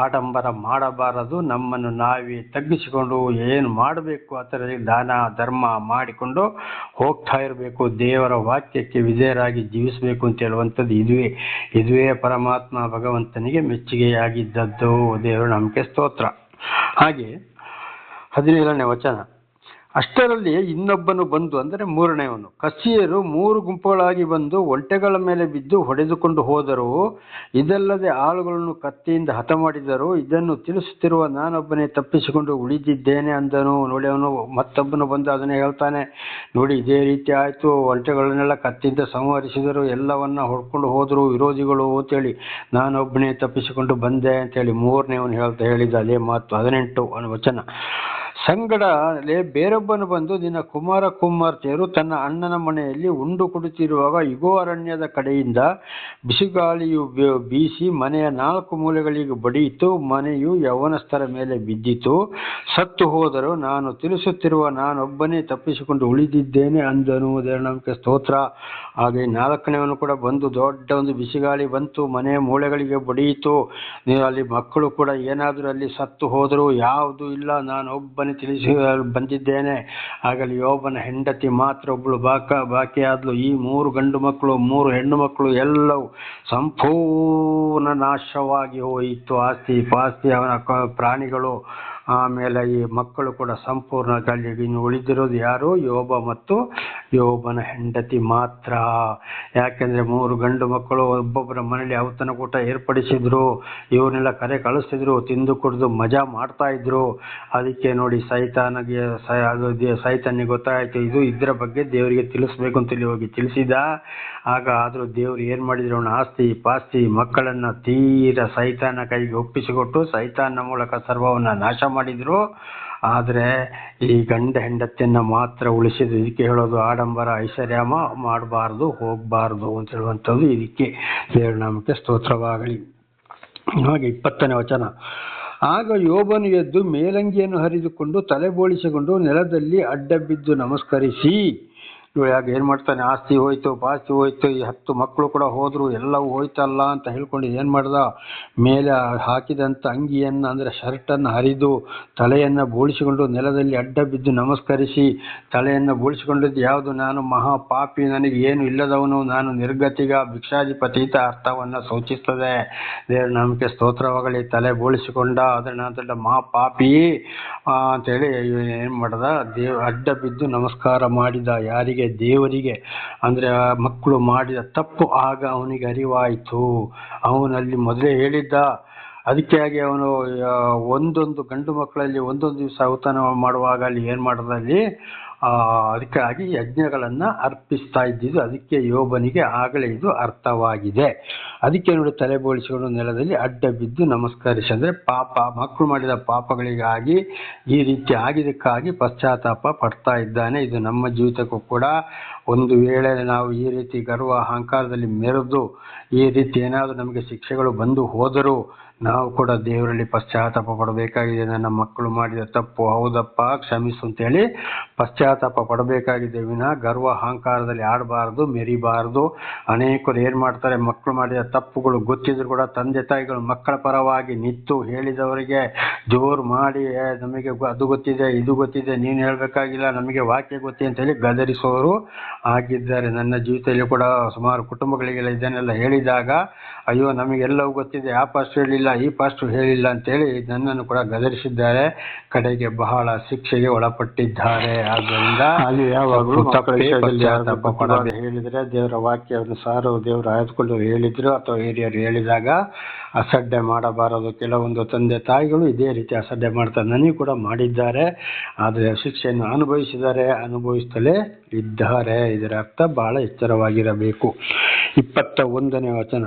ಆಡಂಬರ ಮಾಡಬಾರದು. ನಮ್ಮನ್ನು ನಾವೇ ತಗ್ಗಿಸಿಕೊಂಡು ಏನು ಮಾಡಬೇಕು ಆ ಥರ ದಾನ ಧರ್ಮ ಮಾಡಿಕೊಂಡು ಹೋಗ್ತಾ ಇರಬೇಕು. ದೇವರ ವಾಕ್ಯಕ್ಕೆ ವಿಧೇಯರಾಗಿ ಜೀವಿಸಬೇಕು ಅಂತ ಹೇಳುವಂಥದ್ದು ಇದುವೇ ಪರಮಾತ್ಮ ಭಗವಂತನಿಗೆ ಮೆಚ್ಚುಗೆಯಾಗಿದ್ದದ್ದು. ದೇವರು ನಮಗೆ ಸ್ತೋತ್ರ. ಹಾಗೆ 17ನೇ ವಚನ. ಅಷ್ಟರಲ್ಲಿ ಇನ್ನೊಬ್ಬನು ಬಂದು, ಅಂದರೆ ಮೂರನೇವನು, ಕಸ್ಸಿಯರು 3 ಗುಂಪುಗಳಾಗಿ ಬಂದು ಒಂಟೆಗಳ ಮೇಲೆ ಬಿದ್ದು ಹೊಡೆದುಕೊಂಡು ಹೋದರು. ಇದಲ್ಲದೆ ಆಳುಗಳನ್ನು ಕತ್ತಿಯಿಂದ ಹತ ಮಾಡಿದರು. ಇದನ್ನು ತಿಳಿಸುತ್ತಿರುವ ನಾನೊಬ್ಬನೇ ತಪ್ಪಿಸಿಕೊಂಡು ಉಳಿದಿದ್ದೇನೆ ಅಂದನು. ನೋಡಿ, ಅವನು ಮತ್ತೊಬ್ಬನು ಬಂದು ಅದನ್ನೇ ಹೇಳ್ತಾನೆ. ನೋಡಿ, ಇದೇ ರೀತಿ ಆಯಿತು. ಒಂಟೆಗಳನ್ನೆಲ್ಲ ಕತ್ತಿಯಿಂದ ಸಂಹರಿಸಿದರು, ಎಲ್ಲವನ್ನ ಹೊಡ್ಕೊಂಡು ಹೋದರು ವಿರೋಧಿಗಳು ಅಂತೇಳಿ. ನಾನೊಬ್ಬನೇ ತಪ್ಪಿಸಿಕೊಂಡು ಬಂದೆ ಅಂತೇಳಿ ಮೂರನೇವನು ಹೇಳಿದ ಅದೇ ಮಾತು. 18ನೇ ವಚನ. ಸಂಗಡಲೇ ಬೇರೊಬ್ಬನು ಬಂದು, ನಿನ್ನ ಕುಮಾರ್ತೆಯರು ತನ್ನ ಅಣ್ಣನ ಮನೆಯಲ್ಲಿ ಉಂಡು ಕುಡಿತಿರುವಾಗ ಇಗೋ, ಅರಣ್ಯದ ಕಡೆಯಿಂದ ಬಿಸಿಗಾಳಿಯು ಬೀಸಿ ಮನೆಯ 4 ಮೂಲೆಗಳಿಗೆ ಬಡಿಯಿತು. ಮನೆಯು ಯೌವನಸ್ಥರ ಮೇಲೆ ಬಿದ್ದಿತು, ಸತ್ತು ಹೋದರು. ನಾನು ತಿಳಿಸುತ್ತಿರುವ ನಾನೊಬ್ಬನೇ ತಪ್ಪಿಸಿಕೊಂಡು ಉಳಿದಿದ್ದೇನೆ ಅಂದನು. ದೇವರ ಸ್ತೋತ್ರ. ಹಾಗೆ 4ನೇವನು ಕೂಡ ಬಂದು, ದೊಡ್ಡ ಒಂದು ಬಿಸಿಗಾಳಿ ಬಂತು, ಮನೆಯ ಮೂಲೆಗಳಿಗೆ ಬಡಿಯಿತು. ಅಲ್ಲಿ ಮಕ್ಕಳು ಕೂಡ ಏನಾದರೂ ಅಲ್ಲಿ ಸತ್ತು ಹೋದರು, ಯಾವುದೂ ಇಲ್ಲ, ನಾನೊಬ್ಬನೇ ತಿಳಿಸಿ ಬಂದಿದ್ದೇನೆ. ಆಗಲಿ ಯೋಬನ ಹೆಂಡತಿ ಮಾತ್ರ ಒಬ್ಬಳು ಬಾಕಿಯಾದ್ಲು. ಈ 3 ಗಂಡು ಮಕ್ಕಳು 3 ಹೆಣ್ಣು ಮಕ್ಕಳು ಎಲ್ಲವೂ ಸಂಪೂರ್ಣ ನಾಶವಾಗಿ ಹೋಯಿತು. ಆಸ್ತಿ ಪಾಸ್ತಿ, ಅವನ ಪ್ರಾಣಿಗಳು, ಆಮೇಲೆ ಈ ಮಕ್ಕಳು ಕೂಡ ಸಂಪೂರ್ಣ ಗಾಳಿ. ಇನ್ನು ಉಳಿದಿರೋದು ಯಾರು? ಯೋಬ ಮತ್ತು ಯೋಬನ ಹೆಂಡತಿ ಮಾತ್ರ. ಯಾಕೆಂದರೆ 3 ಗಂಡು ಮಕ್ಕಳು ಒಬ್ಬೊಬ್ಬರ ಮನೇಲಿ ಔತಣ ಕೂಟ ಏರ್ಪಡಿಸಿದ್ರು, ಇವನ್ನೆಲ್ಲ ಕರೆ ಕಳಿಸ್ತಿದ್ರು, ತಿಂದು ಕುಡಿದು ಮಜಾ ಮಾಡ್ತಾ ಇದ್ರು. ಅದಕ್ಕೆ ನೋಡಿ, ಸೈತಾನಿಗೆ ಗೊತ್ತಾಯಿತು ಇದು ಇದರ ಬಗ್ಗೆ ದೇವರಿಗೆ ತಿಳಿಸ್ಬೇಕು ಅಂತೇಳಿ ಹೋಗಿ ತಿಳಿಸಿದ. ಆದರೂ ದೇವರು ಏನು ಮಾಡಿದ್ರು? ಅವನ ಆಸ್ತಿ ಪಾಸ್ತಿ ಮಕ್ಕಳನ್ನು ತೀರ ಸೈತಾನ ಕೈಗೆ ಒಪ್ಪಿಸಿಕೊಟ್ಟು ಸೈತಾನ ಮೂಲಕ ಸರ್ವವನ್ನು ನಾಶ ಮಾಡಿದ್ರು. ಆದರೆ ಈ ಗಂಡ ಹೆಂಡತಿಯನ್ನು ಮಾತ್ರ ಉಳಿಸಿದ್ರು. ಇದಕ್ಕೆ ಹೇಳೋದು ಆಡಂಬರ ಐಶ್ವರ್ಯ ಮಾಡಬಾರ್ದು, ಹೋಗಬಾರ್ದು ಅಂತ ಹೇಳುವಂಥದ್ದು. ಇದಕ್ಕೆ ದೇವರ ನಾಮಕ್ಕೆ ಸ್ತೋತ್ರವಾಗಲಿ. ಹಾಗೆ 20ನೇ ವಚನ. ಆಗ ಯೋಬನು ಎದ್ದು ಮೇಲಂಗಿಯನ್ನು ಹರಿದುಕೊಂಡು ತಲೆ ಬೋಳಿಸಿಕೊಂಡು ನೆಲದಲ್ಲಿ ಅಡ್ಡ ಬಿದ್ದು ನಮಸ್ಕರಿಸಿ, ಇವಾಗ ಏನು ಮಾಡ್ತಾನೆ, ಆಸ್ತಿ ಹೋಯ್ತು ಪಾಸ್ತಿ ಹೋಯ್ತು, ಈ 10 ಮಕ್ಕಳು ಕೂಡ ಹೋದ್ರು, ಎಲ್ಲವೂ ಹೋಯ್ತಲ್ಲ ಅಂತ ಹೇಳ್ಕೊಂಡು ಏನು ಮಾಡ್ದ, ಮೇಲೆ ಹಾಕಿದಂಥ ಅಂಗಿಯನ್ನು ಅಂದರೆ ಶರ್ಟನ್ನು ಹರಿದು ತಲೆಯನ್ನು ಬೋಳಿಸಿಕೊಂಡು ನೆಲದಲ್ಲಿ ಅಡ್ಡ ಬಿದ್ದು ನಮಸ್ಕರಿಸಿ ತಲೆಯನ್ನು ಬೋಳಿಸಿಕೊಂಡಿದ್ದು ಯಾವುದು, ನಾನು ಮಹಾಪಾಪಿ, ನನಗೆ ಏನು ಇಲ್ಲದವನು, ನಾನು ನಿರ್ಗತಿಗ, ಭಿಕ್ಷಾಧಿಪತಿ ಅಂತ ಅರ್ಥವನ್ನು ಸೂಚಿಸ್ತದೆ. ದೇವರ ನಾಮಕ್ಕೆ ಸ್ತೋತ್ರವಾಗಲಿ. ತಲೆ ಬೋಳಿಸಿಕೊಂಡ, ಅದರ ನಂತರ ಮಹಾಪಾಪಿ ಅಂತೇಳಿ ಏನು ಮಾಡ್ದ, ಅಡ್ಡ ಬಿದ್ದು ನಮಸ್ಕಾರ ಮಾಡಿದ. ಯಾರಿಗೆ? ದೇವರಿಗೆ. ಅಂದರೆ ಮಕ್ಕಳು ಮಾಡಿದ ತಪ್ಪು ಆಗ ಅವನಿಗೆ ಅರಿವಾಯಿತು. ಅವನಲ್ಲಿ ಮೊದಲೇ ಹೇಳಿದ್ದ, ಅದಕ್ಕಾಗಿ ಅವನು ಒಂದೊಂದು ಗಂಡು ಮಕ್ಕಳಲ್ಲಿ ಒಂದೊಂದು ದಿವಸ ಔತಣ ಮಾಡುವಾಗ ಅಲ್ಲಿ ಏನು ಮಾಡೋದಲ್ಲಿ ಅದಕ್ಕಾಗಿ ಯಜ್ಞಗಳನ್ನು ಅರ್ಪಿಸ್ತಾ ಇದ್ದಿದ್ದು. ಅದಕ್ಕೆ ಯೋಬನಿಗೆ ಆಗಲೇ ಇದು ಅರ್ಥವಾಗಿದೆ. ಅದಕ್ಕೆ ನೋಡಿ, ತಲೆ ಬೋಳಿಸಿಕೊಂಡು ನೆಲದಲ್ಲಿ ಅಡ್ಡ ಬಿದ್ದು ನಮಸ್ಕರಿಸಿ, ಅಂದರೆ ಮಕ್ಕಳು ಮಾಡಿದ ಪಾಪಗಳಿಗಾಗಿ ಈ ರೀತಿ ಆಗಿದ್ದಕ್ಕಾಗಿ ಪಶ್ಚಾತ್ತಾಪ ಪಡ್ತಾ ಇದ್ದಾನೆ. ಇದು ನಮ್ಮ ಜೀವಿತಕ್ಕೂ ಕೂಡ ಒಂದು ವೇಳೆ ನಾವು ಈ ರೀತಿ ಗರ್ವ ಅಹಂಕಾರದಲ್ಲಿ ಮೆರೆದು ಈ ರೀತಿ ಏನಾದರೂ ನಮಗೆ ಶಿಕ್ಷೆಗಳು ಬಂದು ಹೋದರೂ ನಾವು ಕೂಡ ದೇವರಲ್ಲಿ ಪಶ್ಚಾತ್ತಾಪ ಪಡಬೇಕಾಗಿದೆ. ನನ್ನ ಮಕ್ಕಳು ಮಾಡಿದ ತಪ್ಪು, ಹೌದಪ್ಪ ಕ್ಷಮಿಸು ಅಂತೇಳಿ ಪಶ್ಚಾತ್ತಾಪ ಪಡಬೇಕಾಗಿದೆ ವಿನ ಗರ್ವ ಅಹಂಕಾರದಲ್ಲಿ ಆಡಬಾರ್ದು, ಮೆರಿಬಾರ್ದು. ಅನೇಕರು ಏನು ಮಾಡ್ತಾರೆ, ಮಕ್ಕಳು ಮಾಡಿದ ತಪ್ಪುಗಳು ಗೊತ್ತಿದ್ರು ಕೂಡ ತಂದೆ ತಾಯಿಗಳು ಮಕ್ಕಳ ಪರವಾಗಿ ನಿಂತು ಹೇಳಿದವರಿಗೆ ಜೋರು ಮಾಡಿ, ನಮಗೆ ಅದು ಗೊತ್ತಿದೆ ಇದು ಗೊತ್ತಿದೆ, ನೀನು ಹೇಳಬೇಕಾಗಿಲ್ಲ, ನಮಗೆ ವಾಕ್ಯ ಗೊತ್ತಿದೆ ಅಂತೇಳಿ ಗದರಿಸೋರು ಆಗಿದ್ದಾರೆ. ನನ್ನ ಜೀವಿತದಲ್ಲಿ ಕೂಡ ಸುಮಾರು ಕುಟುಂಬಗಳಿಗೆಲ್ಲ ಇದನ್ನೆಲ್ಲ ಹೇಳಿದಾಗ, ಅಯ್ಯೋ ನಮಗೆಲ್ಲವೂ ಗೊತ್ತಿದೆ, ಆ ಪಾಸ್ಟರ್ ಹೇಳಿಲ್ಲ, ಈ ಪಾಸ್ಟರ್ ಹೇಳಿಲ್ಲ ಅಂತೇಳಿ ನನ್ನನ್ನು ಕೂಡ ಗದರಿಸಿದ್ದಾರೆ. ಕಡೆಗೆ ಬಹಳ ಶಿಕ್ಷೆಗೆ ಒಳಪಟ್ಟಿದ್ದಾರೆ. ಆದ್ದರಿಂದ ಯಾವಾಗಲೂ ಹೇಳಿದರೆ ದೇವರ ವಾಕ್ಯವನ್ನು ಸಾರು ದೇವರು ಆಯ್ದುಕೊಂಡು ಹೇಳಿದ್ರು ಅಥವಾ ಹಿರಿಯರು ಹೇಳಿದಾಗ ಅಸಡ್ಡೆ ಮಾಡಬಾರದು. ಕೆಲವೊಂದು ತಂದೆ ತಾಯಿಗಳು ಇದೇ ರೀತಿ ಅಸಡ್ಡೆ ಮಾಡ್ತಾರೆ, ನನಗೆ ಕೂಡ ಮಾಡಿದ್ದಾರೆ. ಆದರೆ ಶಿಕ್ಷೆಯನ್ನು ಅನುಭವಿಸುತ್ತಲೇ ಇದ್ದಾರೆ. ಇದರ ಅರ್ಥ ಬಹಳ ಎಚ್ಚರವಾಗಿರಬೇಕು. 21ನೇ ವಚನ,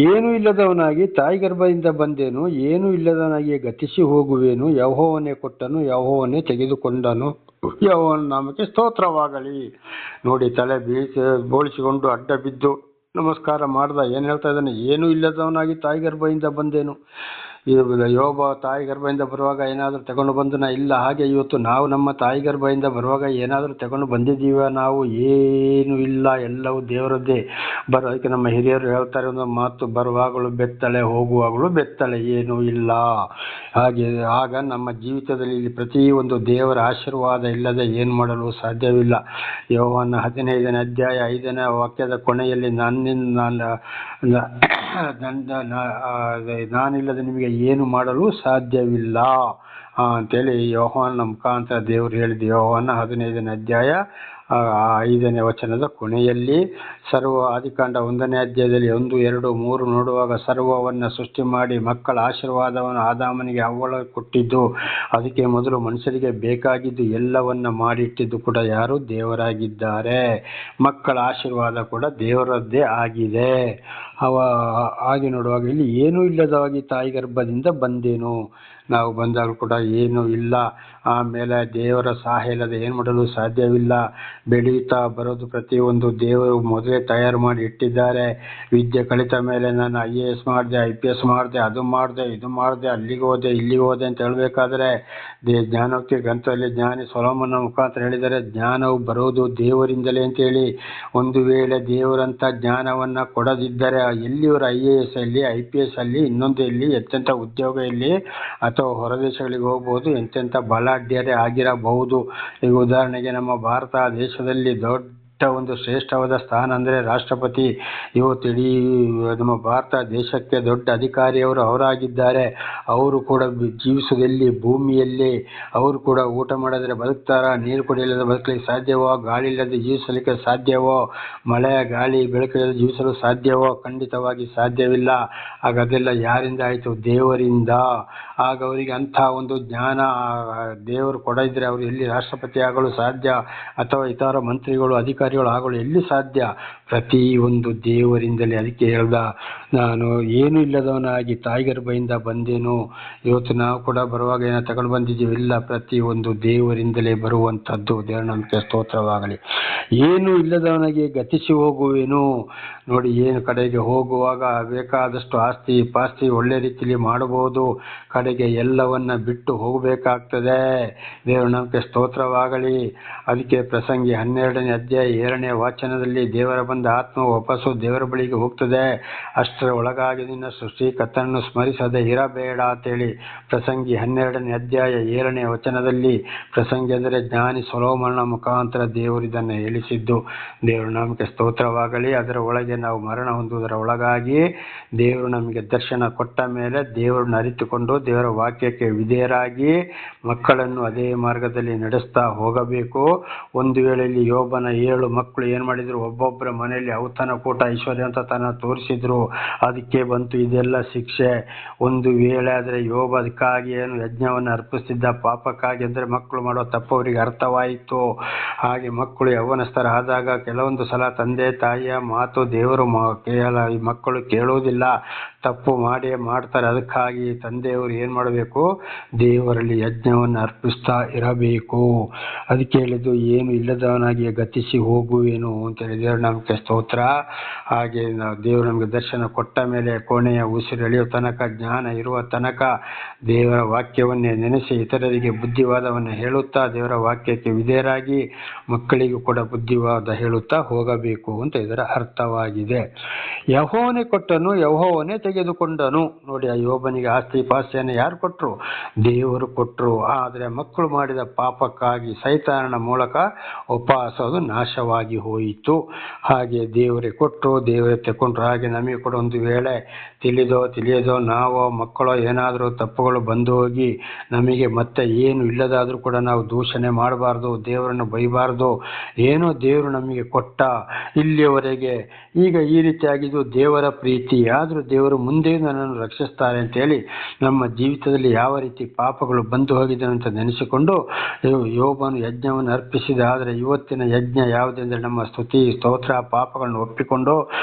ಏನೂ ಇಲ್ಲದವನಾಗಿ ತಾಯಿ ಗರ್ಭದಿಂದ ಬಂದೇನು, ಏನೂ ಇಲ್ಲದವನಾಗಿ ಗತಿಸಿ ಹೋಗುವೇನು, ಯೆಹೋವನೇ ಕೊಟ್ಟನು, ಯೆಹೋವನೇ ತೆಗೆದುಕೊಂಡನು, ಯೆಹೋವನ ನಾಮಕ್ಕೆ ಸ್ತೋತ್ರವಾಗಲಿ. ನೋಡಿ, ತಲೆ ಬೋಳಿಸಿಕೊಂಡು ಅಡ್ಡ ಬಿದ್ದು ನಮಸ್ಕಾರ ಮಾಡ್ದ. ಏನು ಹೇಳ್ತಾ ಇದ್ದಾನೆ? ಏನೂ ಇಲ್ಲದವನಾಗಿ ತಾಯಿ ಗರ್ಭದಿಂದ ಬಂದೇನು. ಯೋಬ ತಾಯಿ ಗರ್ಭದಿಂದ ಬರುವಾಗ ಏನಾದರೂ ತಗೊಂಡು ಬಂದನ? ಇಲ್ಲ. ಹಾಗೆ ಇವತ್ತು ನಾವು ನಮ್ಮ ತಾಯಿ ಗರ್ಭದಿಂದ ಬರುವಾಗ ಏನಾದರೂ ತಗೊಂಡು ಬಂದಿದ್ದೀವ? ನಾವು ಏನೂ ಇಲ್ಲ, ಎಲ್ಲವೂ ದೇವರದ್ದೇ. ಅದಕ್ಕೆ ನಮ್ಮ ಹಿರಿಯರು ಹೇಳ್ತಾರೆ ಒಂದು ಮಾತು, ಬರುವಾಗಲೂ ಬೆತ್ತಲೆ, ಹೋಗುವಾಗಲೂ ಬೆತ್ತಲೆ, ಏನೂ ಇಲ್ಲ. ಆಗ ನಮ್ಮ ಜೀವಿತದಲ್ಲಿ ಇಲ್ಲಿ ಪ್ರತಿಯೊಂದು ದೇವರ ಆಶೀರ್ವಾದ ಇಲ್ಲದೆ ಏನು ಮಾಡಲು ಸಾಧ್ಯವಿಲ್ಲ. ಯೋಹಾನ 15ನೇ ಅಧ್ಯಾಯ 5ನೇ ವಾಕ್ಯದ ಕೊನೆಯಲ್ಲಿ ನಾನಿಲ್ಲದೆ ನಿಮಗೆ ಏನು ಮಾಡಲು ಸಾಧ್ಯವಿಲ್ಲ ಅಂತೇಳಿ ಯೋಹಾನನ ಮುಖಾಂತರ ದೇವರು ಹೇಳಿದ್ದು. ಯೋಹಾನ 15ನೇ ಅಧ್ಯಾಯ 5ನೇ ವಚನದ ಕೊನೆಯಲ್ಲಿ ಆದಿಕಾಂಡ 1ನೇ ಅಧ್ಯಾಯದಲ್ಲಿ 1, 2, 3 ನೋಡುವಾಗ ಸರ್ವವನ್ನು ಸೃಷ್ಟಿ ಮಾಡಿ ಮಕ್ಕಳ ಆಶೀರ್ವಾದವನ್ನು ಆದಾಮನಿಗೆ ಅವ್ವಳ ಕೊಟ್ಟಿದ್ದು. ಅದಕ್ಕೆ ಮೊದಲು ಮನುಷ್ಯರಿಗೆ ಬೇಕಾಗಿದ್ದು ಎಲ್ಲವನ್ನ ಮಾಡಿಟ್ಟಿದ್ದು ಕೂಡ ಯಾರು? ದೇವರಾಗಿದ್ದಾರೆ. ಮಕ್ಕಳ ಆಶೀರ್ವಾದ ಕೂಡ ದೇವರದ್ದೇ ಆಗಿದೆ. ಹಾಗೆ ನೋಡುವಾಗ ಇಲ್ಲಿ ಏನೂ ಇಲ್ಲದವಾಗಿ ತಾಯಿ ಗರ್ಭದಿಂದ ಬಂದೇನು. ನಾವು ಬಂದಾಗ ಕೂಡ ಏನೂ ಇಲ್ಲ. ಆಮೇಲೆ ದೇವರ ಸಹಾಯ ಇಲ್ಲದೆ ಏನು ಮಾಡಲು ಸಾಧ್ಯವಿಲ್ಲ. ಬೆಳೀತಾ ಬರೋದು ಪ್ರತಿಯೊಂದು ದೇವರು ಮೊದಲೇ ತಯಾರು ಮಾಡಿ ಇಟ್ಟಿದ್ದಾರೆ. ವಿದ್ಯೆ ಕಲಿತ ಮೇಲೆ ನಾನು IAS ಮಾಡಿದೆ, IPS ಮಾಡಿದೆ, ಅದು ಮಾಡಿದೆ, ಇದು ಮಾಡಿದೆ, ಅಲ್ಲಿಗೆ ಹೋದೆ, ಇಲ್ಲಿಗೆ ಹೋದೆ ಅಂತ ಹೇಳಬೇಕಾದ್ರೆ ಜ್ಞಾನೋಕ್ತಿ ಗ್ರಂಥದಲ್ಲಿ ಜ್ಞಾನಿ ಸೊಲೊಮೋನನ ಮುಖಾಂತರ ಹೇಳಿದರೆ, ಜ್ಞಾನವು ಬರೋದು ದೇವರಿಂದಲೇ ಅಂತೇಳಿ. ಒಂದು ವೇಳೆ ದೇವರಂಥ ಜ್ಞಾನವನ್ನು ಕೊಡದಿದ್ದರೆ ಎಲ್ಲಿಯವರು IAS ಅಲ್ಲಿ, IPS ಅಲ್ಲಿ, ಇನ್ನೊಂದು ಇಲ್ಲಿ, ಎಂತೆಂಥ ಉದ್ಯೋಗ ಇಲ್ಲಿ ಅಥವಾ ಹೊರದೇಶಗಳಿಗೆ ಹೋಗ್ಬೋದು, ಎಂತೆಂಥ ಬಲಾಢ್ಯರೇ ಆಗಿರಬಹುದು. ಈಗ ಉದಾಹರಣೆಗೆ ನಮ್ಮ ಭಾರತ ದೇಶದಲ್ಲಿ ದೊಡ್ಡ ಒಂದು ಶ್ರೇಷ್ಠವಾದ ಸ್ಥಾನ ಅಂದರೆ ರಾಷ್ಟ್ರಪತಿ. ಇವತ್ತು ಇಡೀ ನಮ್ಮ ಭಾರತ ದೇಶಕ್ಕೆ ದೊಡ್ಡ ಅಧಿಕಾರಿಯವರು ಅವರಾಗಿದ್ದಾರೆ. ಅವರು ಕೂಡ ಜೀವಿಸುವುದೆಲ್ಲಿ? ಭೂಮಿಯಲ್ಲಿ. ಅವರು ಕೂಡ ಊಟ ಮಾಡಿದ್ರೆ ಬದುಕ್ತಾರ? ನೀರು ಕುಡಿಯಲಿಲ್ಲದೆ ಬದುಕಲಿಕ್ಕೆ ಸಾಧ್ಯವೋ? ಗಾಳಿ ಇಲ್ಲದೆ ಜೀವಿಸಲಿಕ್ಕೆ ಸಾಧ್ಯವೋ? ಮಳೆ ಗಾಳಿ ಬೆಳಕಿಲ್ಲದೆ ಜೀವಿಸಲು ಸಾಧ್ಯವೋ? ಖಂಡಿತವಾಗಿ ಸಾಧ್ಯವಿಲ್ಲ. ಆಗ ಅದೆಲ್ಲ ಯಾರಿಂದ ಆಯಿತು? ದೇವರಿಂದ. ಆಗ ಅವರಿಗೆ ಅಂಥ ಒಂದು ಜ್ಞಾನ ದೇವರು ಕೊಡದಿದ್ದರೆ ಅವರು ಎಲ್ಲಿ ರಾಷ್ಟ್ರಪತಿ ಆಗಲು ಸಾಧ್ಯ ಅಥವಾ ಇತರ ಮಂತ್ರಿಗಳು ಅಧಿಕಾರಿಗಳು ಆಗಲು ಎಲ್ಲಿ ಸಾಧ್ಯ? ಪ್ರತಿಯೊಂದು ದೇವರಿಂದಲೇ. ಅದಕ್ಕೆ ಹೇಳ್ದ, ನಾನು ಏನು ಇಲ್ಲದವನಾಗಿ ತಾಯಿ ಗರ್ಭದಿಂದ ಬಂದೇನು. ಇವತ್ತು ನಾವು ಕೂಡ ಬರುವಾಗ ಏನೋ ತಗೊಂಡು ಬಂದಿದ್ದೀವಿ, ಇಲ್ಲ, ಪ್ರತಿಯೊಂದು ದೇವರಿಂದಲೇ ಬರುವಂಥದ್ದು. ದೇವರ ನಮಗೆ ಸ್ತೋತ್ರವಾಗಲಿ. ಏನು ಇಲ್ಲದವನಾಗಿ ಗತಿಸಿ ಹೋಗುವೇನು. ನೋಡಿ, ಏನು ಕಡೆಗೆ ಹೋಗುವಾಗ ಬೇಕಾದಷ್ಟು ಆಸ್ತಿ ಪಾಸ್ತಿ ಒಳ್ಳೆ ರೀತಿಯಲ್ಲಿ ಮಾಡಬಹುದು, ಕಡೆಗೆ ಎಲ್ಲವನ್ನ ಬಿಟ್ಟು ಹೋಗಬೇಕಾಗ್ತದೆ. ದೇವರ ನಮಗೆ ಸ್ತೋತ್ರವಾಗಲಿ. ಅದಕ್ಕೆ ಪ್ರಸಂಗಿ 12ನೇ ಅಧ್ಯಾಯ 7ನೇ ವಾಚನದಲ್ಲಿ ದೇವರ ಬಂದ ಆತ್ಮ ವಾಪಸ್ಸು ದೇವರ ಬಳಿಗೆ ಹೋಗ್ತದೆ, ಅಷ್ಟರ ಒಳಗಾಗಿ ನಿನ್ನ ಸೃಷ್ಟಿಕರ್ತನನ್ನು ಸ್ಮರಿಸದೆ ಇರಬೇಡ ಅಂತೇಳಿ ಪ್ರಸಂಗಿ 12ನೇ ಅಧ್ಯಾಯ 7ನೇ ವಚನದಲ್ಲಿ. ಪ್ರಸಂಗಿ ಅಂದರೆ ಜ್ಞಾನಿ ಸೊಲೊಮೋನನ ಮುಖಾಂತರ ದೇವರು ಇದನ್ನು ಹೇಳಿಸಿದ್ದು. ದೇವರು ನಮಗೆ ಸ್ತೋತ್ರವಾಗಲಿ. ಅದರ ಒಳಗೆ ನಾವು ಮರಣ ಹೊಂದುವುದರ ಒಳಗಾಗಿ ದೇವರು ನಮಗೆ ದರ್ಶನ ಕೊಟ್ಟ ಮೇಲೆ ದೇವರನ್ನು ಅರಿತುಕೊಂಡು ದೇವರ ವಾಕ್ಯಕ್ಕೆ ವಿಧೇಯರಾಗಿ ಮಕ್ಕಳನ್ನು ಅದೇ ಮಾರ್ಗದಲ್ಲಿ ನಡೆಸ್ತಾ ಹೋಗಬೇಕು. ಒಂದು ವೇಳೆಯಲ್ಲಿ ಯೋಬನ 7 ಮಕ್ಕಳು ಏನು ಮಾಡಿದ್ರು, ಒಬ್ಬೊಬ್ಬರ ಮನೆಯಲ್ಲಿ ಔತಣ ಕೂಟ ಐಶ್ವರ್ಯ ಅಂತ ತೋರಿಸಿದ್ರು, ಅದಕ್ಕೆ ಬಂತು ಇದೆಲ್ಲ ಶಿಕ್ಷೆ. ಒಂದು ವೇಳೆ ಆದರೆ ಯೋಬ ಅದಕ್ಕಾಗಿ ಏನು ಯಜ್ಞವನ್ನು ಅರ್ಪಿಸ್ತಿದ್ದ ಪಾಪಕ್ಕಾಗಿ, ಅಂದರೆ ಮಕ್ಕಳು ಮಾಡೋ ತಪ್ಪು ಅವರಿಗೆ ಅರ್ಥವಾಯಿತು. ಹಾಗೆ ಮಕ್ಕಳು ಯೌವನಸ್ಥರಾದಾಗ ಕೆಲವೊಂದು ಸಲ ತಂದೆ ತಾಯಿಯ ಮಾತು ದೇವರು ಈ ಮಕ್ಕಳು ಕೇಳುವುದಿಲ್ಲ, ತಪ್ಪು ಮಾಡ್ತಾರೆ. ಅದಕ್ಕಾಗಿ ತಂದೆಯವರು ಏನು ಮಾಡಬೇಕು, ದೇವರಲ್ಲಿ ಯಜ್ಞವನ್ನು ಅರ್ಪಿಸ್ತಾ ಇರಬೇಕು. ಅದಕ್ಕೆ ಹೇಳಿದ್ದು ಏನು ಇಲ್ಲದವನಾಗಿ ಗತಿಸಿ ಹೋಗುವೇನು ಅಂತೇಳಿ. ದೇವರು ನಮಗೆ ಸ್ತೋತ್ರ. ಹಾಗೆ ದೇವರು ನಮಗೆ ದರ್ಶನ ಕೊಟ್ಟ ಮೇಲೆ ಕೊನೆಯ ಉಸಿರು ಎಳೆಯುವ ತನಕ, ಜ್ಞಾನ ಇರುವ ತನಕ ದೇವರ ವಾಕ್ಯವನ್ನೇ ನೆನೆಸಿ ಇತರರಿಗೆ ಬುದ್ಧಿವಾದವನ್ನು ಹೇಳುತ್ತಾ ದೇವರ ವಾಕ್ಯಕ್ಕೆ ವಿಧೇಯರಾಗಿ ಮಕ್ಕಳಿಗೂ ಕೂಡ ಬುದ್ಧಿವಾದ ಹೇಳುತ್ತಾ ಹೋಗಬೇಕು ಅಂತ ಇದರ ಅರ್ಥವಾಗಿದೆ. ಯೆಹೋವನೇ ಕೊಟ್ಟನು, ಯೆಹೋವನೇ ತೆಗೆದುಕೊಂಡನು. ನೋಡಿ, ಆ ಯೋಬನಿಗೆ ಆಸ್ತಿ ಪಾಸ್ತಿಯನ್ನು ಯಾರು ಕೊಟ್ಟರು? ದೇವರು ಕೊಟ್ಟರು. ಆದರೆ ಮಕ್ಕಳು ಮಾಡಿದ ಪಾಪಕ್ಕಾಗಿ ಸೈತಾನನ ಮೂಲಕ ಉಪವಾಸವು ನಾಶವಾಗಿ ಹೋಯಿತು. ಹಾಗೆ ದೇವರೇ ಕೊಟ್ಟರು, ದೇವರೇ ತಗೊಂಡ್ರು. ಹಾಗೆ ನಮಗೆ ಕೂಡ ಒಂದು ವೇಳೆ ತಿಳಿಯದೋ ನಾವು ಮಕ್ಕಳು ಏನಾದರೂ ತಪ್ಪುಗಳು ಬಂದು ಹೋಗಿ ನಮಗೆ ಮತ್ತೆ ಏನು ಇಲ್ಲದಾದರೂ ಕೂಡ ನಾವು ದೂಷಣೆ ಮಾಡಬಾರ್ದು, ದೇವರನ್ನು ಬೈಬಾರ್ದು. ಏನೋ ದೇವರು ನಮಗೆ ಕೊಟ್ಟ ಇಲ್ಲಿಯವರೆಗೆ, ಈಗ ಈ ರೀತಿಯಾಗಿದ್ದು ದೇವರ ಪ್ರೀತಿ, ಆದರೂ ದೇವರು ಮುಂದೆ ನನ್ನನ್ನು ರಕ್ಷಿಸ್ತಾರೆ ಅಂತೇಳಿ ನಮ್ಮ ಜೀವಿತದಲ್ಲಿ ಯಾವ ರೀತಿ ಪಾಪಗಳು ಬಂದು ಹೋಗಿದೆ ಅಂತ ನೆನೆಸಿಕೊಂಡು ಯೋಬನು ಯಜ್ಞವನ್ನು ಅರ್ಪಿಸಿದ. ಆದರೆ ಇವತ್ತಿನ ಯಜ್ಞ ಯಾವುದೆಂದರೆ ನಮ್ಮ ಸ್ತುತಿ ಸ್ತೋತ್ರ, ಪಾಪಗಳನ್ನು ಒಪ್ಪಿಕೊಂಡು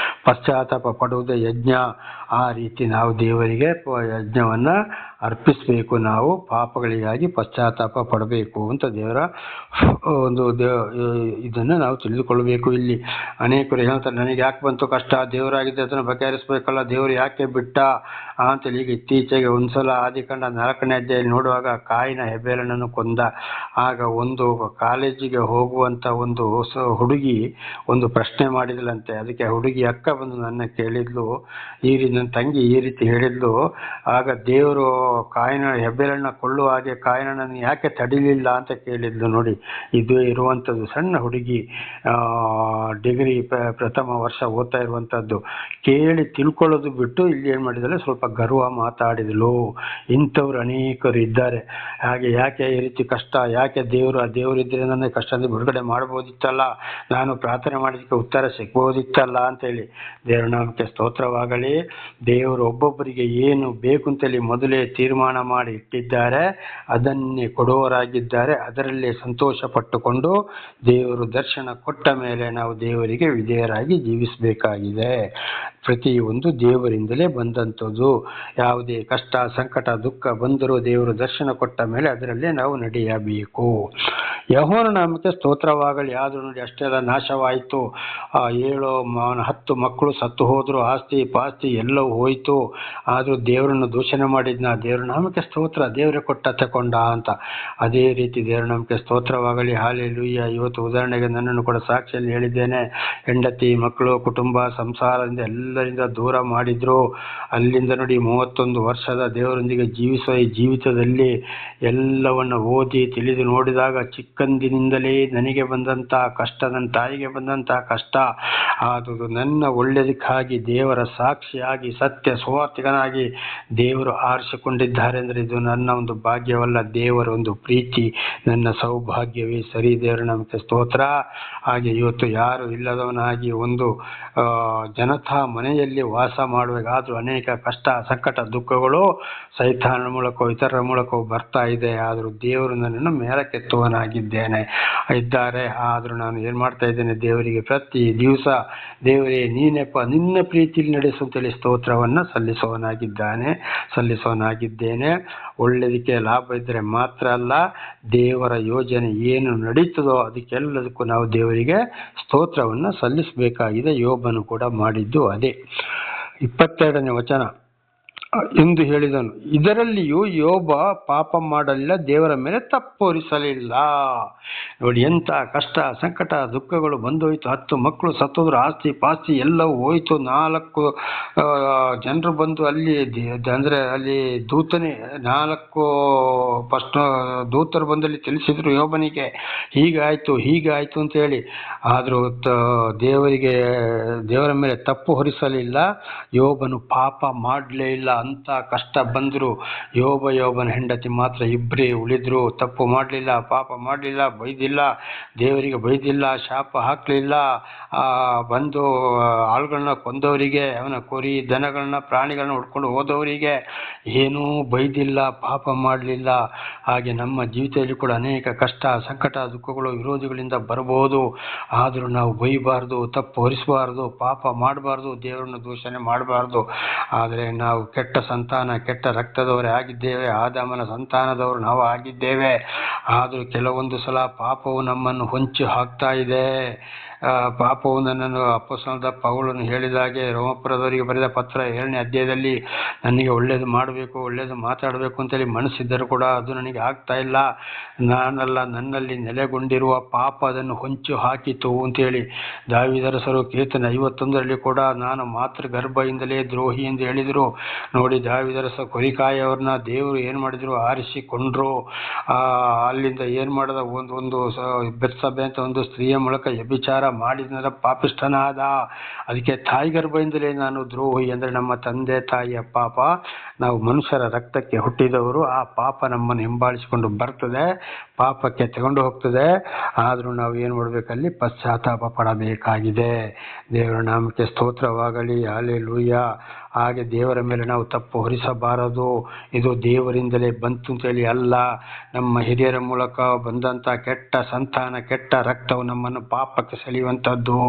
ಪಶ್ಚಾತ್ತಾಪ ಪಡುವುದೇ ಯಜ್ಞ. ಆ ರೀತಿ ನಾವು ದೇವರಿಗೆ ಯಜ್ಞವನ್ನು ಅರ್ಪಿಸಬೇಕು. ನಾವು ಪಾಪಗಳಿಗಾಗಿ ಪಶ್ಚಾತ್ತಾಪ ಪಡಬೇಕು ಅಂತ ದೇವರ ಒಂದು ಇದನ್ನು ನಾವು ತಿಳಿದುಕೊಳ್ಳಬೇಕು. ಇಲ್ಲಿ ಅನೇಕರು ಹೇಳ್ತಾರೆ, ನನಗೆ ಯಾಕೆ ಬಂತು ಕಷ್ಟ, ದೇವರಾಗಿದ್ದರೆ ಅದನ್ನು ಬಗೆಹರಿಸಬೇಕಲ್ಲ, ದೇವರು ಯಾಕೆ ಬಿಟ್ಟ ಅಂತೇಳಿ. ಈಗ ಇತ್ತೀಚೆಗೆ ಒಂದ್ಸಲ ಆದಿಕಾಂಡ 4ನೇ ಅಧ್ಯಾಯದಲ್ಲಿ ನೋಡುವಾಗ ಕಾಯಿನ ಹೆಬೇಲನನ್ನು ಕೊಂದ. ಆಗ ಒಂದು ಕಾಲೇಜಿಗೆ ಹೋಗುವಂಥ ಒಂದು ಹುಡುಗಿ ಒಂದು ಪ್ರಶ್ನೆ ಮಾಡಿದಳಂತೆ. ಅದಕ್ಕೆ ಹುಡುಗಿ ಅಕ್ಕ ಬಂದು ನನ್ನ ಕೇಳಿದ್ಲು, ನನ್ನ ತಂಗಿ ಈ ರೀತಿ ಹೇಳಿದ್ಲು, ಆಗ ದೇವರು ಹೆಬೇಲನ್ನ ಕೊಳ್ಳುವ ಹಾಗೆ ಕಾಯಿನನ್ನು ಯಾಕೆ ತಡಿಲಿಲ್ಲ ಅಂತ ಕೇಳಿದ್ಲು. ನೋಡಿ, ಇದು ಇರುವಂಥದ್ದು ಸಣ್ಣ ಹುಡುಗಿ, ಡಿಗ್ರಿ ಪ್ರಥಮ ವರ್ಷ ಓದ್ತಾ ಇರುವಂಥದ್ದು. ಕೇಳಿ ತಿಳ್ಕೊಳ್ಳೋದು ಬಿಟ್ಟು ಇಲ್ಲಿ ಏನು ಮಾಡಿದರೆ ಸ್ವಲ್ಪ ಗರ್ವ ಮಾತಾಡಿದಳು. ಇಂಥವ್ರು ಅನೇಕರು ಇದ್ದಾರೆ. ಹಾಗೆ ಯಾಕೆ ಈ ರೀತಿ ಕಷ್ಟ, ಯಾಕೆ ದೇವರಿದ್ದರೆ ನನ್ನ ಕಷ್ಟದಿಂದ ಬಿಡುಗಡೆ ಮಾಡ್ಬೋದಿತ್ತಲ್ಲ, ನಾನು ಪ್ರಾರ್ಥನೆ ಮಾಡಿದಕ್ಕೆ ಉತ್ತರ ಸಿಗ್ಬೋದಿತ್ತಲ್ಲ ಅಂತೇಳಿ. ದೇವರ ನಾಮಕ್ಕೆ ಸ್ತೋತ್ರವಾಗಲಿ. ದೇವರು ಒಬ್ಬೊಬ್ಬರಿಗೆ ಏನು ಬೇಕು ಅಂತೇಳಿ ಮೊದಲೇ ತೀರ್ಮಾನ ಮಾಡಿ ಇಟ್ಟಿದ್ದಾರೆ, ಅದನ್ನೇ ಕೊಡುವವರಾಗಿದ್ದಾರೆ. ಅದರಲ್ಲೇ ಸಂತೋಷ ಪಟ್ಟುಕೊಂಡು ದೇವರು ದರ್ಶನ ಕೊಟ್ಟ ಮೇಲೆ ನಾವು ದೇವರಿಗೆ ವಿಧೇಯರಾಗಿ ಜೀವಿಸಬೇಕಾಗಿದೆ. ಪ್ರತಿಯೊಂದು ದೇವರಿಂದಲೇ ಬಂದಂಥದ್ದು. ಯಾವುದೇ ಕಷ್ಟ ಸಂಕಟ ದುಃಖ ಬಂದರೂ ದೇವರು ದರ್ಶನ ಕೊಟ್ಟ ಮೇಲೆ ಅದರಲ್ಲೇ ನಾವು ನಡೆಯಬೇಕು. ಯೆಹೋವನ ನಾಮಕ್ಕೆ ಸ್ತೋತ್ರವಾಗಲಿ. ಆದರೂ ನೋಡಿ, ಅಷ್ಟೆಲ್ಲ ನಾಶವಾಯಿತು. 10 ಮಕ್ಕಳು ಸತ್ತು ಹೋದರು, ಆಸ್ತಿ ಪಾಸ್ತಿ ಎಲ್ಲವೂ ಹೋಯಿತು. ಆದರೂ ದೇವರನ್ನು ದೂಷಣೆ ಮಾಡಿದ್ನ. ದೇವರ ನಾಮಕ್ಕೆ ಸ್ತೋತ್ರ, ದೇವರೇ ಕೊಟ್ಟ ತಕೊಂಡ ಅಂತ. ಅದೇ ರೀತಿ ದೇವರ ನಾಮಕ್ಕೆ ಸ್ತೋತ್ರವಾಗಲಿ. ಹಾಲೆಲೂಯಾ. ಇವತ್ತು ಉದಾಹರಣೆಗೆ ನನ್ನನ್ನು ಕೂಡ ಸಾಕ್ಷಿಯಲ್ಲಿ ಹೇಳಿದ್ದೇನೆ. ಹೆಂಡತಿ ಮಕ್ಕಳು ಕುಟುಂಬ ಸಂಸಾರದಿಂದ ಎಲ್ಲರಿಂದ ದೂರ ಮಾಡಿದ್ರು. ಅಲ್ಲಿಂದ ನೋಡಿ 31 ವರ್ಷದ ದೇವರೊಂದಿಗೆ ಜೀವಿಸುವ ಈ ಜೀವಿತದಲ್ಲಿ ಎಲ್ಲವನ್ನು ಓದಿ ತಿಳಿದು ನೋಡಿದಾಗ ಚಿಕ್ಕಂದಿನಿಂದಲೇ ನನಗೆ ಬಂದಂಥ ಕಷ್ಟ, ನನ್ನ ತಾಯಿಗೆ ಬಂದಂಥ ಕಷ್ಟ, ಅದು ನನ್ನ ಒಳ್ಳೆಯದಕ್ಕಾಗಿ ದೇವರ ಸಾಕ್ಷಿಯಾಗಿ ಸತ್ಯ ಸುವಾರ್ತಿಕನಾಗಿ ದೇವರು ಆರಿಸಿಕೊಂಡಿದ್ದಾರೆ ಅಂದರೆ ಇದು ನನ್ನ ಒಂದು ಭಾಗ್ಯವಲ್ಲ, ದೇವರ ಒಂದು ಪ್ರೀತಿ, ನನ್ನ ಸೌಭಾಗ್ಯವೇ ಸರಿ. ದೇವರ ನಮಗೆ ಸ್ತೋತ್ರ. ಹಾಗೆ ಇವತ್ತು ಯಾರು ಇಲ್ಲದವನಾಗಿ ಒಂದು ಜನತಾ ಮನೆಯಲ್ಲಿ ವಾಸ ಮಾಡುವಾಗಾದರೂ ಅನೇಕ ಕಷ್ಟ ಸಂಕಟ ದುಃಖಗಳು ಸೈತಾನನ ಮೂಲಕ ಇತರರ ಮೂಲಕ ಬರ್ತಾ ಇದೆ. ಆದರೂ ದೇವರು ನನ್ನನ್ನು ಮೇಲಕ್ಕೆತ್ತುವನಾಗಿದ್ದೇನೆ ಇದ್ದಾರೆ. ಆದರೂ ನಾನು ಏನು ಮಾಡ್ತಾ ಇದ್ದೇನೆ, ದೇವರಿಗೆ ಪ್ರತಿ ದಿವಸ ದೇವರೇ ನೀನೆಪ್ಪ ನಿನ್ನ ಪ್ರೀತಿಯಲ್ಲಿ ನಡೆಸುವಂತೇಳಿ ಸ್ತೋತ್ರವನ್ನು ಸಲ್ಲಿಸೋನಾಗಿದ್ದೇನೆ. ಒಳ್ಳೆಯದಕ್ಕೆ ಲಾಭ ಇದ್ದರೆ ಮಾತ್ರ ಅಲ್ಲ, ದೇವರ ಯೋಜನೆ ಏನು ನಡೀತದೋ ಅದಕ್ಕೆಲ್ಲದಕ್ಕೂ ನಾವು ದೇವರಿಗೆ ಸ್ತೋತ್ರವನ್ನು ಸಲ್ಲಿಸಬೇಕಾಗಿದೆ. ಯೋಬನು ಕೂಡ ಮಾಡಿದ್ದು ಅದೇ. 22ನೇ ವಚನ ಎಂದು ಹೇಳಿದನು, ಇದರಲ್ಲಿಯೂ ಯೋಬ ಪಾಪ ಮಾಡಲಿಲ್ಲ, ದೇವರ ಮೇಲೆ ತಪ್ಪು ಹೊರಿಸಲಿಲ್ಲ. ನೋಡಿ, ಎಂಥ ಕಷ್ಟ ಸಂಕಟ ದುಃಖಗಳು ಬಂದೋಯ್ತು. 10 ಮಕ್ಕಳು ಸತ್ತೋದ್ರು, ಆಸ್ತಿ ಪಾಸ್ತಿ ಎಲ್ಲವೂ ಹೋಯ್ತು. 4 ಜನರು ಬಂದು ಅಲ್ಲಿ ದೂತನೇ 4 ಫಸ್ಟ್ ದೂತರು ಬಂದಲ್ಲಿ ತಿಳಿಸಿದ್ರು ಯೋಬನಿಗೆ ಹೀಗಾಯ್ತು ಅಂತ ಹೇಳಿ. ಆದರೂ ದೇವರ ಮೇಲೆ ತಪ್ಪು ಹೊರಿಸಲಿಲ್ಲ. ಯೋಬನು ಪಾಪ ಮಾಡಲೇ ಇಲ್ಲ. ಅಂತ ಕಷ್ಟ ಬಂದರು, ಯೋಬನ ಹೆಂಡತಿ ಮಾತ್ರ ಇಬ್ಬರೇ ಉಳಿದ್ರು. ತಪ್ಪು ಮಾಡಲಿಲ್ಲ, ಪಾಪ ಮಾಡಲಿಲ್ಲ, ಬೈದಿಲ್ಲ, ದೇವರಿಗೆ ಬೈದಿಲ್ಲ, ಶಾಪ ಹಾಕಲಿಲ್ಲ. ಬಂದು ಆಳುಗಳನ್ನ ಕೊಂದವರಿಗೆ, ಅವನ ಕುರಿ ದನಗಳನ್ನ ಪ್ರಾಣಿಗಳನ್ನ ಹೊಡ್ಕೊಂಡು ಹೋದವರಿಗೆ ಏನೂ ಬೈದಿಲ್ಲ, ಪಾಪ ಮಾಡಲಿಲ್ಲ. ಹಾಗೆ ನಮ್ಮ ಜೀವಿತದಲ್ಲಿ ಕೂಡ ಅನೇಕ ಕಷ್ಟ ಸಂಕಟ ದುಃಖಗಳು ವಿರೋಧಿಗಳಿಂದ ಬರಬಹುದು. ಆದರೂ ನಾವು ಬೈಬಾರ್ದು, ತಪ್ಪು ಹೊರಿಸಬಾರ್ದು, ಪಾಪ ಮಾಡಬಾರ್ದು, ದೇವರನ್ನು ದೂಷಣೆ ಮಾಡಬಾರ್ದು. ಆದರೆ ನಾವು ಕೆಟ್ಟ ಸಂತಾನ, ಕೆಟ್ಟ ರಕ್ತದವರೇ ಆಗಿದ್ದೇವೆ. ಆದಾಮನ ಸಂತಾನದವರು ನಾವು ಆಗಿದ್ದೇವೆ. ಆದರೂ ಕೆಲವೊಂದು ಸಲ ಪಾಪವು ನಮ್ಮನ್ನು ಹೊಂಚಿ ಹಾಕ್ತಾ ಇದೆ. ಪಾಪವು ನನ್ನನ್ನು ಅಪೊಸ್ತಲನಾದ ಪೌಲನು ಹೇಳಿದಾಗೆ ರೋಮಪುರದವರಿಗೆ ಬರೆದ ಪತ್ರ 7ನೇ ಅಧ್ಯಾಯದಲ್ಲಿ ನನಗೆ ಒಳ್ಳೇದು ಮಾಡಬೇಕು, ಒಳ್ಳೇದು ಮಾತಾಡಬೇಕು ಅಂತೇಳಿ ಮನಸ್ಸಿದ್ದರೂ ಕೂಡ ಅದು ನನಗೆ ಆಗ್ತಾ ಇಲ್ಲ. ನಾನಲ್ಲ, ನನ್ನಲ್ಲಿ ನೆಲೆಗೊಂಡಿರುವ ಪಾಪ ಅದನ್ನು ಹೊಂಚು ಹಾಕಿತು ಅಂತೇಳಿ ದಾವೀದರಸರು ಕೀರ್ತನೆ 51ರಲ್ಲಿ ಕೂಡ ನಾನು ಮಾತೃ ಗರ್ಭದಿಂದಲೇ ದ್ರೋಹಿ ಎಂದು ಹೇಳಿದರು. ನೋಡಿ, ದಾವೀದರಸ ಕೊರಿಕಾಯವ್ರನ್ನ ದೇವರು ಏನು ಮಾಡಿದ್ರು, ಆರಿಸಿಕೊಂಡ್ರು. ಅಲ್ಲಿಂದ ಏನು ಮಾಡಿದ, ಒಂದು ಬೆತ್ಸಬೆ ಅಂತ ಒಂದು ಸ್ತ್ರೀಯ ಮೂಲಕ ವ್ಯಭಿಚಾರ ಮಾಡಿದ ಪಾಪಿಷ್ಠನಾದ. ಅದಕ್ಕೆ ತಾಯಿ ಗರ್ಭದಿಂದಲೇ ನಾನು ದ್ರೋಹಿ ಅಂದರೆ ನಮ್ಮ ತಂದೆ ತಾಯಿಯ ಪಾಪ. ನಾವು ಮನುಷ್ಯರ ರಕ್ತಕ್ಕೆ ಹುಟ್ಟಿದವರು. ಆ ಪಾಪ ನಮ್ಮನ್ನು ಹಿಂಬಾಲಿಸಿಕೊಂಡು ಬರ್ತದೆ, ಪಾಪಕ್ಕೆ ತಗೊಂಡು ಹೋಗ್ತದೆ. ಆದರೂ ನಾವು ಏನು ಮಾಡಬೇಕಲ್ಲಿ ಪಶ್ಚಾತ್ತಾಪ ಪಡಬೇಕಾಗಿದೆ. ದೇವರ ನಾಮಕ್ಕೆ ಸ್ತೋತ್ರವಾಗಲಿ. ಹಲ್ಲೆಲೂಯಾ. ಹಾಗೆ ದೇವರ ಮೇಲೆ ನಾವು ತಪ್ಪು ಹೊರಿಸಬಾರದು. ಇದು ದೇವರಿಂದಲೇ ಬಂತು ಅಂತೇಳಿ ಅಲ್ಲ, ನಮ್ಮ ಹಿರಿಯರ ಮೂಲಕ ಬಂದಂಥ ಕೆಟ್ಟ ಸಂತಾನ, ಕೆಟ್ಟ ರಕ್ತವು ನಮ್ಮನ್ನು ಪಾಪಕ್ಕೆ ಸೆಳೆಯುವಂಥದ್ದು.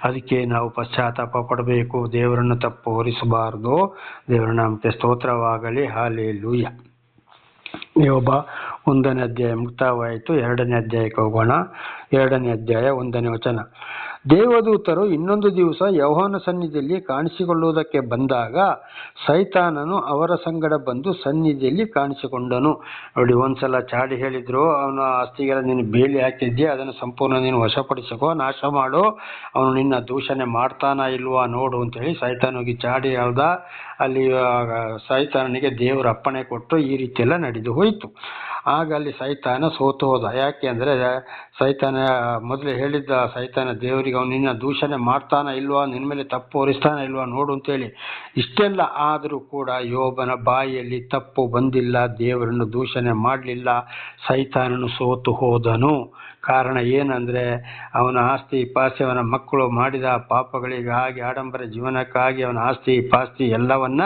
ಅದಕ್ಕೆ ನಾವು ಪಶ್ಚಾತ್ತಾಪ ಪಡಬೇಕು, ದೇವರನ್ನು ತಪ್ಪು ಹೊರಿಸಬಾರದು. ದೇವರ ನಾಮಕ್ಕೆ ಸ್ತೋತ್ರವಾಗಲಿ. ಹಲ್ಲೆಲೂಯಾ. ಯೋಬ 1ನೇ ಅಧ್ಯಾಯ ಮುಕ್ತಾಯವಾಯಿತು. 2ನೇ ಅಧ್ಯಾಯಕ್ಕೆ ಹೋಗೋಣ. 2ನೇ ಅಧ್ಯಾಯ 1ನೇ ವಚನ. ದೇವದೂತರು ಇನ್ನೊಂದು ದಿವಸ ಯೆಹೋವನ ಸನ್ನಿಧಿಯಲ್ಲಿ ಕಾಣಿಸಿಕೊಳ್ಳುವುದಕ್ಕೆ ಬಂದಾಗ ಸೈತಾನನು ಅವರ ಸಂಗಡ ಬಂದು ಸನ್ನಿಧಿಯಲ್ಲಿ ಕಾಣಿಸಿಕೊಂಡನು. ನೋಡಿ, ಒಂದ್ಸಲ ಚಾಡಿ ಹೇಳಿದ್ರು, ಅವನ ಆಸ್ತಿಗೆಲ್ಲ ನೀನು ಬೇಲಿ ಹಾಕಿದ್ದೆ, ಅದನ್ನು ಸಂಪೂರ್ಣ ನೀನು ವಶಪಡಿಸಿಕೋ, ನಾಶ ಮಾಡು, ಅವನು ನಿನ್ನ ದೂಷಣೆ ಮಾಡ್ತಾನ ಇಲ್ವಾ ನೋಡು ಅಂತೇಳಿ ಸೈತಾನ ಹೋಗಿ ಚಾಡಿ ಹೇಳ್ದ. ಅಲ್ಲಿ ಸೈತಾನನಿಗೆ ದೇವರು ಅಪ್ಪಣೆ ಕೊಟ್ಟು ಈ ರೀತಿಯೆಲ್ಲ ನಡೆದು ಹೋಯಿತು. ಆಗ ಅಲ್ಲಿ ಸೈತಾನ ಸೋತು ಹೋದ. ಯಾಕೆ ಅಂದರೆ ಸೈತಾನ ಮೊದಲೇ ಹೇಳಿದ್ದ, ಸೈತಾನ ದೇವರಿಗೆ ಅವನು ನಿನ್ನ ದೂಷಣೆ ಮಾಡ್ತಾನ ಇಲ್ವಾ, ನಿನ್ನ ಮೇಲೆ ತಪ್ಪು ಹೊರಿಸ್ತಾನ ಇಲ್ವಾ ನೋಡು ಅಂತೇಳಿ. ಇಷ್ಟೆಲ್ಲ ಆದರೂ ಕೂಡ ಯೋಬನ ಬಾಯಿಯಲ್ಲಿ ತಪ್ಪು ಬಂದಿಲ್ಲ, ದೇವರನ್ನು ದೂಷಣೆ ಮಾಡಲಿಲ್ಲ. ಸೈತಾನನು ಸೋತು ಹೋದನು. ಕಾರಣ ಏನಂದರೆ ಅವನ ಆಸ್ತಿ ಪಾಸ್ತಿ, ಅವನ ಮಕ್ಕಳು ಮಾಡಿದ ಪಾಪಗಳಿಗಾಗಿ, ಆಡಂಬರ ಜೀವನಕ್ಕಾಗಿ ಅವನ ಆಸ್ತಿ ಪಾಸ್ತಿ ಎಲ್ಲವನ್ನ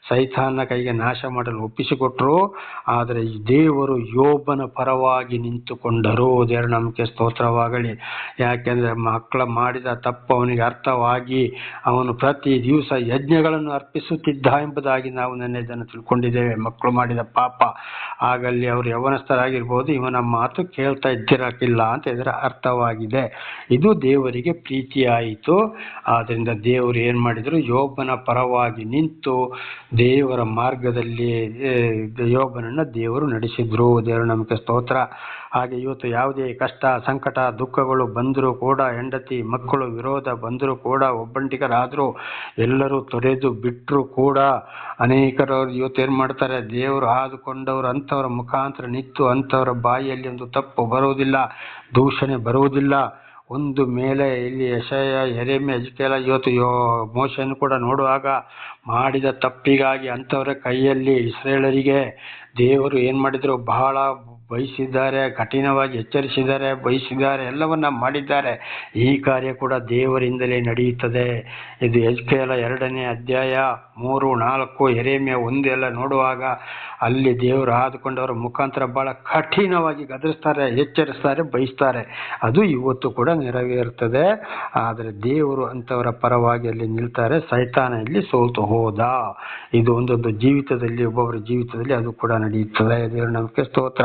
ಸೈತಾನನ ಕೈಗೆ ನಾಶ ಮಾಡಲು ಒಪ್ಪಿಸಿಕೊಟ್ರು. ಆದರೆ ದೇವರು ಯೋಬನ ಪರವಾಗಿ ನಿಂತುಕೊಂಡರು. ದೇವರ ನಾಮಕ್ಕೆ ಸ್ತೋತ್ರವಾಗಲಿ. ಯಾಕೆಂದರೆ ಮಕ್ಕಳ ಮಾಡಿದ ತಪ್ಪು ಅವನಿಗೆ ಅರ್ಥವಾಗಿ ಅವನು ಪ್ರತಿ ದಿವಸ ಯಜ್ಞಗಳನ್ನು ಅರ್ಪಿಸುತ್ತಿದ್ದ ಎಂಬುದಾಗಿ ನಾವು ನೆನ್ನೆ ಇದನ್ನು ತಿಳ್ಕೊಂಡಿದ್ದೇವೆ. ಮಕ್ಕಳು ಮಾಡಿದ ಪಾಪ, ಆಗಲ್ಲಿ ಅವರು ಯೌವನಸ್ಥರಾಗಿರ್ಬೋದು, ಇವನ ಮಾತು ಕೇಳ್ತಾ ಇದ್ದಿರಕ್ಕಿಲ್ಲ ಅಂತ ಇದರ ಅರ್ಥವಾಗಿದೆ. ಇದು ದೇವರಿಗೆ ಪ್ರೀತಿಯಾಯಿತು. ಆದ್ದರಿಂದ ದೇವರು ಏನು ಮಾಡಿದರು, ಯೋಬನ ಪರವಾಗಿ ನಿಂತು ದೇವರ ಮಾರ್ಗದಲ್ಲಿ ಯೋಬನನ್ನು ದೇವರು ನಡೆಸಿದ್ರು. ದೇವರ ನಮಗೆ ಸ್ತೋತ್ರ. ಹಾಗೆ ಇವತ್ತು ಯಾವುದೇ ಕಷ್ಟ ಸಂಕಟ ದುಃಖಗಳು ಬಂದರೂ ಕೂಡ, ಹೆಂಡತಿ ಮಕ್ಕಳು ವಿರೋಧ ಬಂದರೂ ಕೂಡ, ಒಬ್ಬಂಟಿಗರಾದರೂ ಎಲ್ಲರೂ ತೊರೆದು ಬಿಟ್ಟರು ಕೂಡ ಅನೇಕರು ಇವತ್ತು ಏನು ಮಾಡ್ತಾರೆ, ದೇವರು ಆದುಕೊಂಡವರು ಅಂಥವರ ಮುಖಾಂತರ ನಿಂತು ಅಂಥವರ ಬಾಯಿಯಲ್ಲಿ ಒಂದು ತಪ್ಪು ಬರುವುದಿಲ್ಲ, ದೂಷಣೆ ಬರುವುದಿಲ್ಲ. ಒಂದು ಮೇಲೆ ಇಲ್ಲಿ ಯೆಶಾಯ, ಯೆರೆಮೀಯ, ಎಜ್ಕೇಲ, ಇವತ್ತು ಮೋಶೆಯನ್ನು ಕೂಡ ನೋಡುವಾಗ ಮಾಡಿದ ತಪ್ಪಿಗಾಗಿ ಅಂಥವರ ಕೈಯಲ್ಲಿ ಇಸ್ರೇಲರಿಗೆ ದೇವರು ಏನು ಮಾಡಿದರು, ಬಹಳ ಬಯಸಿದ್ದಾರೆ, ಕಠಿಣವಾಗಿ ಎಚ್ಚರಿಸಿದ್ದಾರೆ, ಬಯಸಿದ್ದಾರೆ, ಎಲ್ಲವನ್ನ ಮಾಡಿದ್ದಾರೆ. ಈ ಕಾರ್ಯ ಕೂಡ ದೇವರಿಂದಲೇ ನಡೆಯುತ್ತದೆ. ಇದು ಎಜ್ಕೇಲ 2ನೇ ಅಧ್ಯಾಯ 3, 4, ಯೆರೆಮೀಯ 1 ಎಲ್ಲ ನೋಡುವಾಗ ಅಲ್ಲಿ ದೇವರು ಆದುಕೊಂಡವರ ಮುಖಾಂತರ ಬಹಳ ಕಠಿಣವಾಗಿ ಗದರಿಸ್ತಾರೆ, ಎಚ್ಚರಿಸ್ತಾರೆ, ಬಯಸ್ತಾರೆ. ಅದು ಇವತ್ತು ಕೂಡ ನೆರವೇರುತ್ತದೆ. ಆದರೆ ದೇವರು ಅಂಥವರ ಪರವಾಗಿ ಅಲ್ಲಿ ನಿಲ್ತಾರೆ. ಸೈತಾನ ಇಲ್ಲಿ ಸೋತು ಹೋದ. ಇದು ಒಂದೊಂದು ಜೀವಿತದಲ್ಲಿ, ಒಬ್ಬೊಬ್ಬರ ಜೀವಿತದಲ್ಲಿ ಅದು ಕೂಡ ನಡೆಯುತ್ತದೆ. ದೇವರ ನಮಗೆ ಸ್ತೋತ್ರ.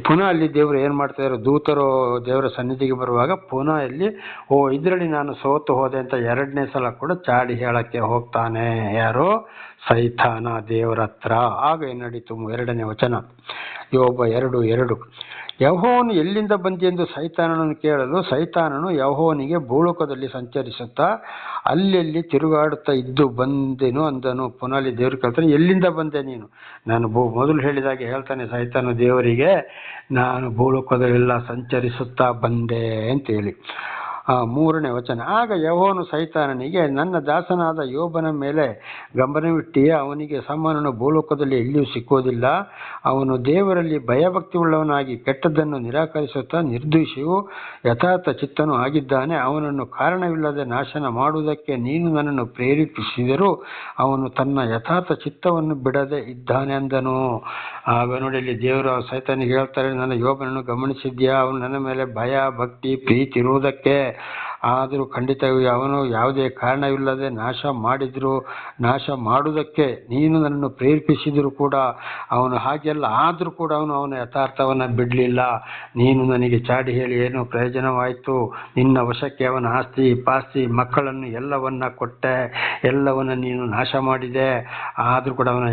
ಪುನಃ ಅಲ್ಲಿ ದೇವರು ಏನು ಮಾಡ್ತಾ ಇದ್ದಾರೆ, ದೂತರು ದೇವರ ಸನ್ನಿಧಿಗೆ ಬರುವಾಗ ಪುನಃ ಇಲ್ಲಿ ಇದರಲ್ಲಿ ನಾನು ಸೋತು ಹೋದೆ ಅಂತ 2ನೇ ಸಲ ಕೂಡ ಚಾಡಿ ಹೇಳಕ್ಕೆ ಹೋಗ್ತಾನೆ. ಯಾರು? ಸೈತಾನ ದೇವರ ಹತ್ರ. ಆಗ ಏನು ನಡೀತು? 2ನೇ ವಚನ, ಯೋಬ 2:2. ಯೆಹೋವನು ಎಲ್ಲಿಂದ ಬಂದೆಂದು ಸೈತಾನನನ್ನು ಕೇಳಲು ಸೈತಾನನು ಯೆಹೋವನಿಗೆ ಭೂಲೋಕದಲ್ಲಿ ಸಂಚರಿಸುತ್ತಾ ಅಲ್ಲೆಲ್ಲಿ ತಿರುಗಾಡುತ್ತಾ ಇದ್ದು ಬಂದೆನು ಅಂದನು. ಪುನಃ ಅಲ್ಲಿ ದೇವರು ಕೇಳ್ತಾನೆ, ಎಲ್ಲಿಂದ ಬಂದೆ ನೀನು? ನಾನು ಮೊದಲು ಹೇಳಿದಾಗೆ ಹೇಳ್ತಾನೆ ಸೈತಾನು ದೇವರಿಗೆ, ನಾನು ಭೂಲೋಕದಲ್ಲೆಲ್ಲ ಸಂಚರಿಸುತ್ತಾ ಬಂದೆ ಅಂತೇಳಿ. 3ನೇ ವಚನ, ಆಗ ಯೆಹೋವನು ಸೈತಾನನಿಗೆ, ನನ್ನ ದಾಸನಾದ ಯೋಬನ ಮೇಲೆ ಗಮನವಿಟ್ಟಿಯೇ? ಅವನಿಗೆ ಸಮಾನನು ಭೂಲೋಕದಲ್ಲಿ ಎಲ್ಲಿಯೂ ಸಿಕ್ಕುವುದಿಲ್ಲ. ಅವನು ದೇವರಲ್ಲಿ ಭಯಭಕ್ತಿ ಉಳ್ಳವನಾಗಿ ಕೆಟ್ಟದ್ದನ್ನು ನಿರಾಕರಿಸುತ್ತಾ ನಿರ್ದೋಷಿಯೂ ಯಥಾರ್ಥ ಚಿತ್ತನೂ ಆಗಿದ್ದಾನೆ. ಅವನನ್ನು ಕಾರಣವಿಲ್ಲದೆ ನಾಶನ ಮಾಡುವುದಕ್ಕೆ ನೀನು ನನ್ನನ್ನು ಪ್ರೇರೇಪಿಸಿದರೂ ಅವನು ತನ್ನ ಯಥಾರ್ಥ ಚಿತ್ತವನ್ನು ಬಿಡದೆ ಇದ್ದಾನೆ ಅಂದನು. ಆಗ ನೋಡಿ, ಇಲ್ಲಿ ದೇವರು ಸೈತಾನಿಗೆ ಹೇಳ್ತಾರೆ, ನನ್ನ ಯೋಬನನ್ನು ಗಮನಿಸಿದ್ಯಾ? ಅವನು ನನ್ನ ಮೇಲೆ ಭಯ, ಭಕ್ತಿ, ಪ್ರೀತಿ ಇರುವುದಕ್ಕೆ. ಆದರೂ ಖಂಡಿತವಾಗಿ ಅವನು ಯಾವುದೇ ಕಾರಣವಿಲ್ಲದೆ ನಾಶ ಮಾಡುವುದಕ್ಕೆ ನೀನು ನನ್ನನ್ನು ಪ್ರೇರೇಪಿಸಿದರೂ ಕೂಡ ಅವನು ಹಾಗೆಲ್ಲ ಆದರೂ ಕೂಡ ಅವನ ಯಥಾರ್ಥವನ್ನು ಬಿಡಲಿಲ್ಲ. ನೀನು ನನಗೆ ಚಾಡಿ ಹೇಳಿ ಏನು ಪ್ರಯೋಜನವಾಯಿತು? ನಿನ್ನ ವಶಕ್ಕೆ ಅವನ ಆಸ್ತಿ ಪಾಸ್ತಿ ಮಕ್ಕಳನ್ನು ಎಲ್ಲವನ್ನ ಕೊಟ್ಟೆ, ಎಲ್ಲವನ್ನ ನೀನು ನಾಶ ಮಾಡಿದೆ. ಆದರೂ ಕೂಡ ಅವನ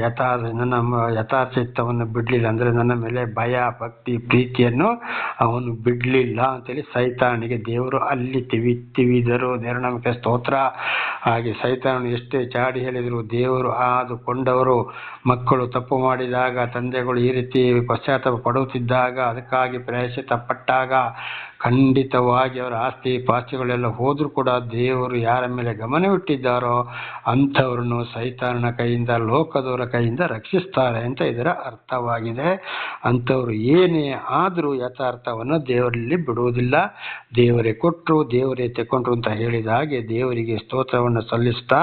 ನನ್ನ ಯಥಾರ್ಥವನ್ನು ಬಿಡಲಿಲ್ಲ. ಅಂದರೆ ನನ್ನ ಮೇಲೆ ಭಯ, ಭಕ್ತಿ, ಪ್ರೀತಿಯನ್ನು ಅವನು ಬಿಡಲಿಲ್ಲ ಅಂತೇಳಿ ಸೈತಾನಿಗೆ ದೇವರು ಅಲ್ಲಿ ತಿವಿದರು. ದೇವರ ನಮಗೆ ಸ್ತೋತ್ರ. ಹಾಗೆ ಸೈತಾನನು ಎಷ್ಟೇ ಚಾಡಿ ಹೇಳಿದರು, ದೇವರು ಆದುಕೊಂಡವರು ಮಕ್ಕಳು ತಪ್ಪು ಮಾಡಿದಾಗ, ತಂದೆಗಳು ಈ ರೀತಿ ಪಶ್ಚಾತ್ತಾಪ ಪಡುತ್ತಿದ್ದಾಗ, ಅದಕ್ಕಾಗಿ ಪ್ರಾಯಶ್ಚಿತ್ತ ಪಟ್ಟಾಗ ಖಂಡಿತವಾಗಿ ಅವರ ಆಸ್ತಿ ಪಾಸ್ತಿಗಳೆಲ್ಲ ಹೋದರೂ ಕೂಡ ದೇವರು ಯಾರ ಮೇಲೆ ಗಮನವಿಟ್ಟಿದ್ದಾರೋ ಅಂಥವ್ರನ್ನು ಸೈತಾನನ ಕೈಯಿಂದ, ಲೋಕದವರ ಕೈಯಿಂದ ರಕ್ಷಿಸ್ತಾರೆ ಅಂತ ಇದರ ಅರ್ಥವಾಗಿದೆ. ಅಂಥವ್ರು ಏನೇ ಆದರೂ ಯಥಾರ್ಥವನ್ನು ದೇವರಲ್ಲಿ ಬಿಡುವುದಿಲ್ಲ. ದೇವರೇ ಕೊಟ್ಟರು, ದೇವರೇ ತೆಕೊಂಡ್ರು ಅಂತ ಹೇಳಿದ ಹಾಗೆ ದೇವರಿಗೆ ಸ್ತೋತ್ರವನ್ನು ಸಲ್ಲಿಸ್ತಾ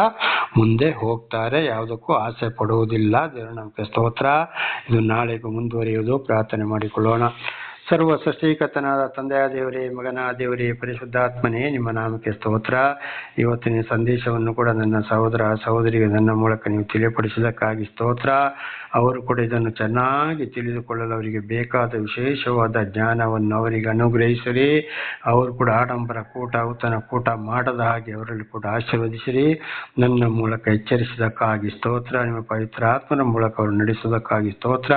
ಮುಂದೆ ಹೋಗ್ತಾರೆ. ಯಾವುದಕ್ಕೂ ಆಸೆ ಪಡುವುದಿಲ್ಲ. ದೇವರ ನಮಗೆ ಸ್ತೋತ್ರ. ಇದು ನಾಳೆಗೂ ಮುಂದುವರಿಯುವುದು. ಪ್ರಾರ್ಥನೆ ಮಾಡಿಕೊಳ್ಳೋಣ. ಸರ್ವ ಸೃಷ್ಟಿಕರ್ತನಾದ ತಂದೆಯ ದೇವರೇ, ಮಗನ ದೇವರೇ, ಪರಿಶುದ್ಧಾತ್ಮನೇ, ನಿಮ್ಮ ನಾಮಕ್ಕೆ ಸ್ತೋತ್ರ. ಇವತ್ತಿನ ಸಂದೇಶವನ್ನು ಕೂಡ ನನ್ನ ಸಹೋದರ ಸಹೋದರಿಗೆ ನನ್ನ ಮೂಲಕ ನೀವು ತಿಳಿಯಪಡಿಸಿದ್ದಕ್ಕಾಗಿ ಸ್ತೋತ್ರ. ಅವರು ಕೂಡ ಇದನ್ನು ಚೆನ್ನಾಗಿ ತಿಳಿದುಕೊಳ್ಳಲು ಅವರಿಗೆ ಬೇಕಾದ ವಿಶೇಷವಾದ ಜ್ಞಾನವನ್ನು ಅವರಿಗೆ ಅನುಗ್ರಹಿಸಿರಿ. ಅವರು ಕೂಡ ಆಡಂಬರ ಕೂಟ, ಔತಣ ಕೂಟ ಮಾಡದ ಹಾಗೆ ಅವರಲ್ಲಿ ಕೂಡ ಆಶೀರ್ವದಿಸಿರಿ. ನನ್ನ ಮೂಲಕ ಎಚ್ಚರಿಸಿದಕ್ಕಾಗಿ ಸ್ತೋತ್ರ. ನಿಮ್ಮ ಪವಿತ್ರ ಆತ್ಮನ ಮೂಲಕ ಅವರು ನಡೆಸುವುದಕ್ಕಾಗಿ ಸ್ತೋತ್ರ.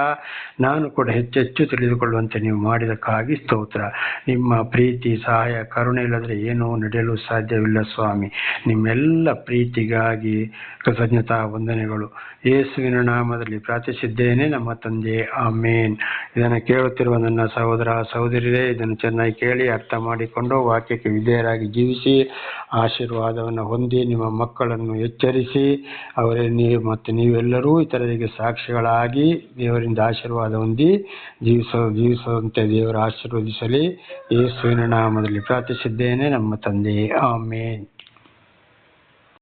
ನಾನು ಕೂಡ ಹೆಚ್ಚೆಚ್ಚು ತಿಳಿದುಕೊಳ್ಳುವಂತೆ ನೀವು ಮಾಡಿದಕ್ಕಾಗಿ ಸ್ತೋತ್ರ. ನಿಮ್ಮ ಪ್ರೀತಿ, ಸಹಾಯ, ಕರುಣೆ ಇಲ್ಲದ್ರೆ ಏನೂ ನಡೆಯಲು ಸಾಧ್ಯವಿಲ್ಲ ಸ್ವಾಮಿ. ನಿಮ್ಮೆಲ್ಲ ಪ್ರೀತಿಗಾಗಿ ಕೃತಜ್ಞತಾ ವಂದನೆಗಳು. ಯೇಸುವಿನ ನಾಮದಲ್ಲಿ ಪ್ರಾರ್ಥಿಸಿದ್ದೇನೆ ನಮ್ಮ ತಂದೆ, ಆಮೇನ್. ಇದನ್ನು ಕೇಳುತ್ತಿರುವ ನನ್ನ ಸಹೋದರ ಸಹೋದರಿಯರೇ, ಇದನ್ನು ಚೆನ್ನಾಗಿ ಕೇಳಿ ಅರ್ಥ ಮಾಡಿಕೊಂಡು ವಾಕ್ಯಕ್ಕೆ ವಿಧೇಯರಾಗಿ ಜೀವಿಸಿ ಆಶೀರ್ವಾದವನ್ನು ಹೊಂದಿ ನಿಮ್ಮ ಮಕ್ಕಳನ್ನು ಎಚ್ಚರಿಸಿ ಮತ್ತು ನೀವೆಲ್ಲರೂ ಇತರರಿಗೆ ಸಾಕ್ಷಿಗಳಾಗಿ ದೇವರಿಂದ ಆಶೀರ್ವಾದ ಹೊಂದಿ ಜೀವಿಸುವಂತೆ ದೇವರು ಆಶೀರ್ವದಿಸಲಿ. ಯೇಸುವಿನ ನಾಮದಲ್ಲಿ ಪ್ರಾರ್ಥಿಸಿದ್ದೇನೆ ನಮ್ಮ ತಂದೆ, ಆಮೇನ್.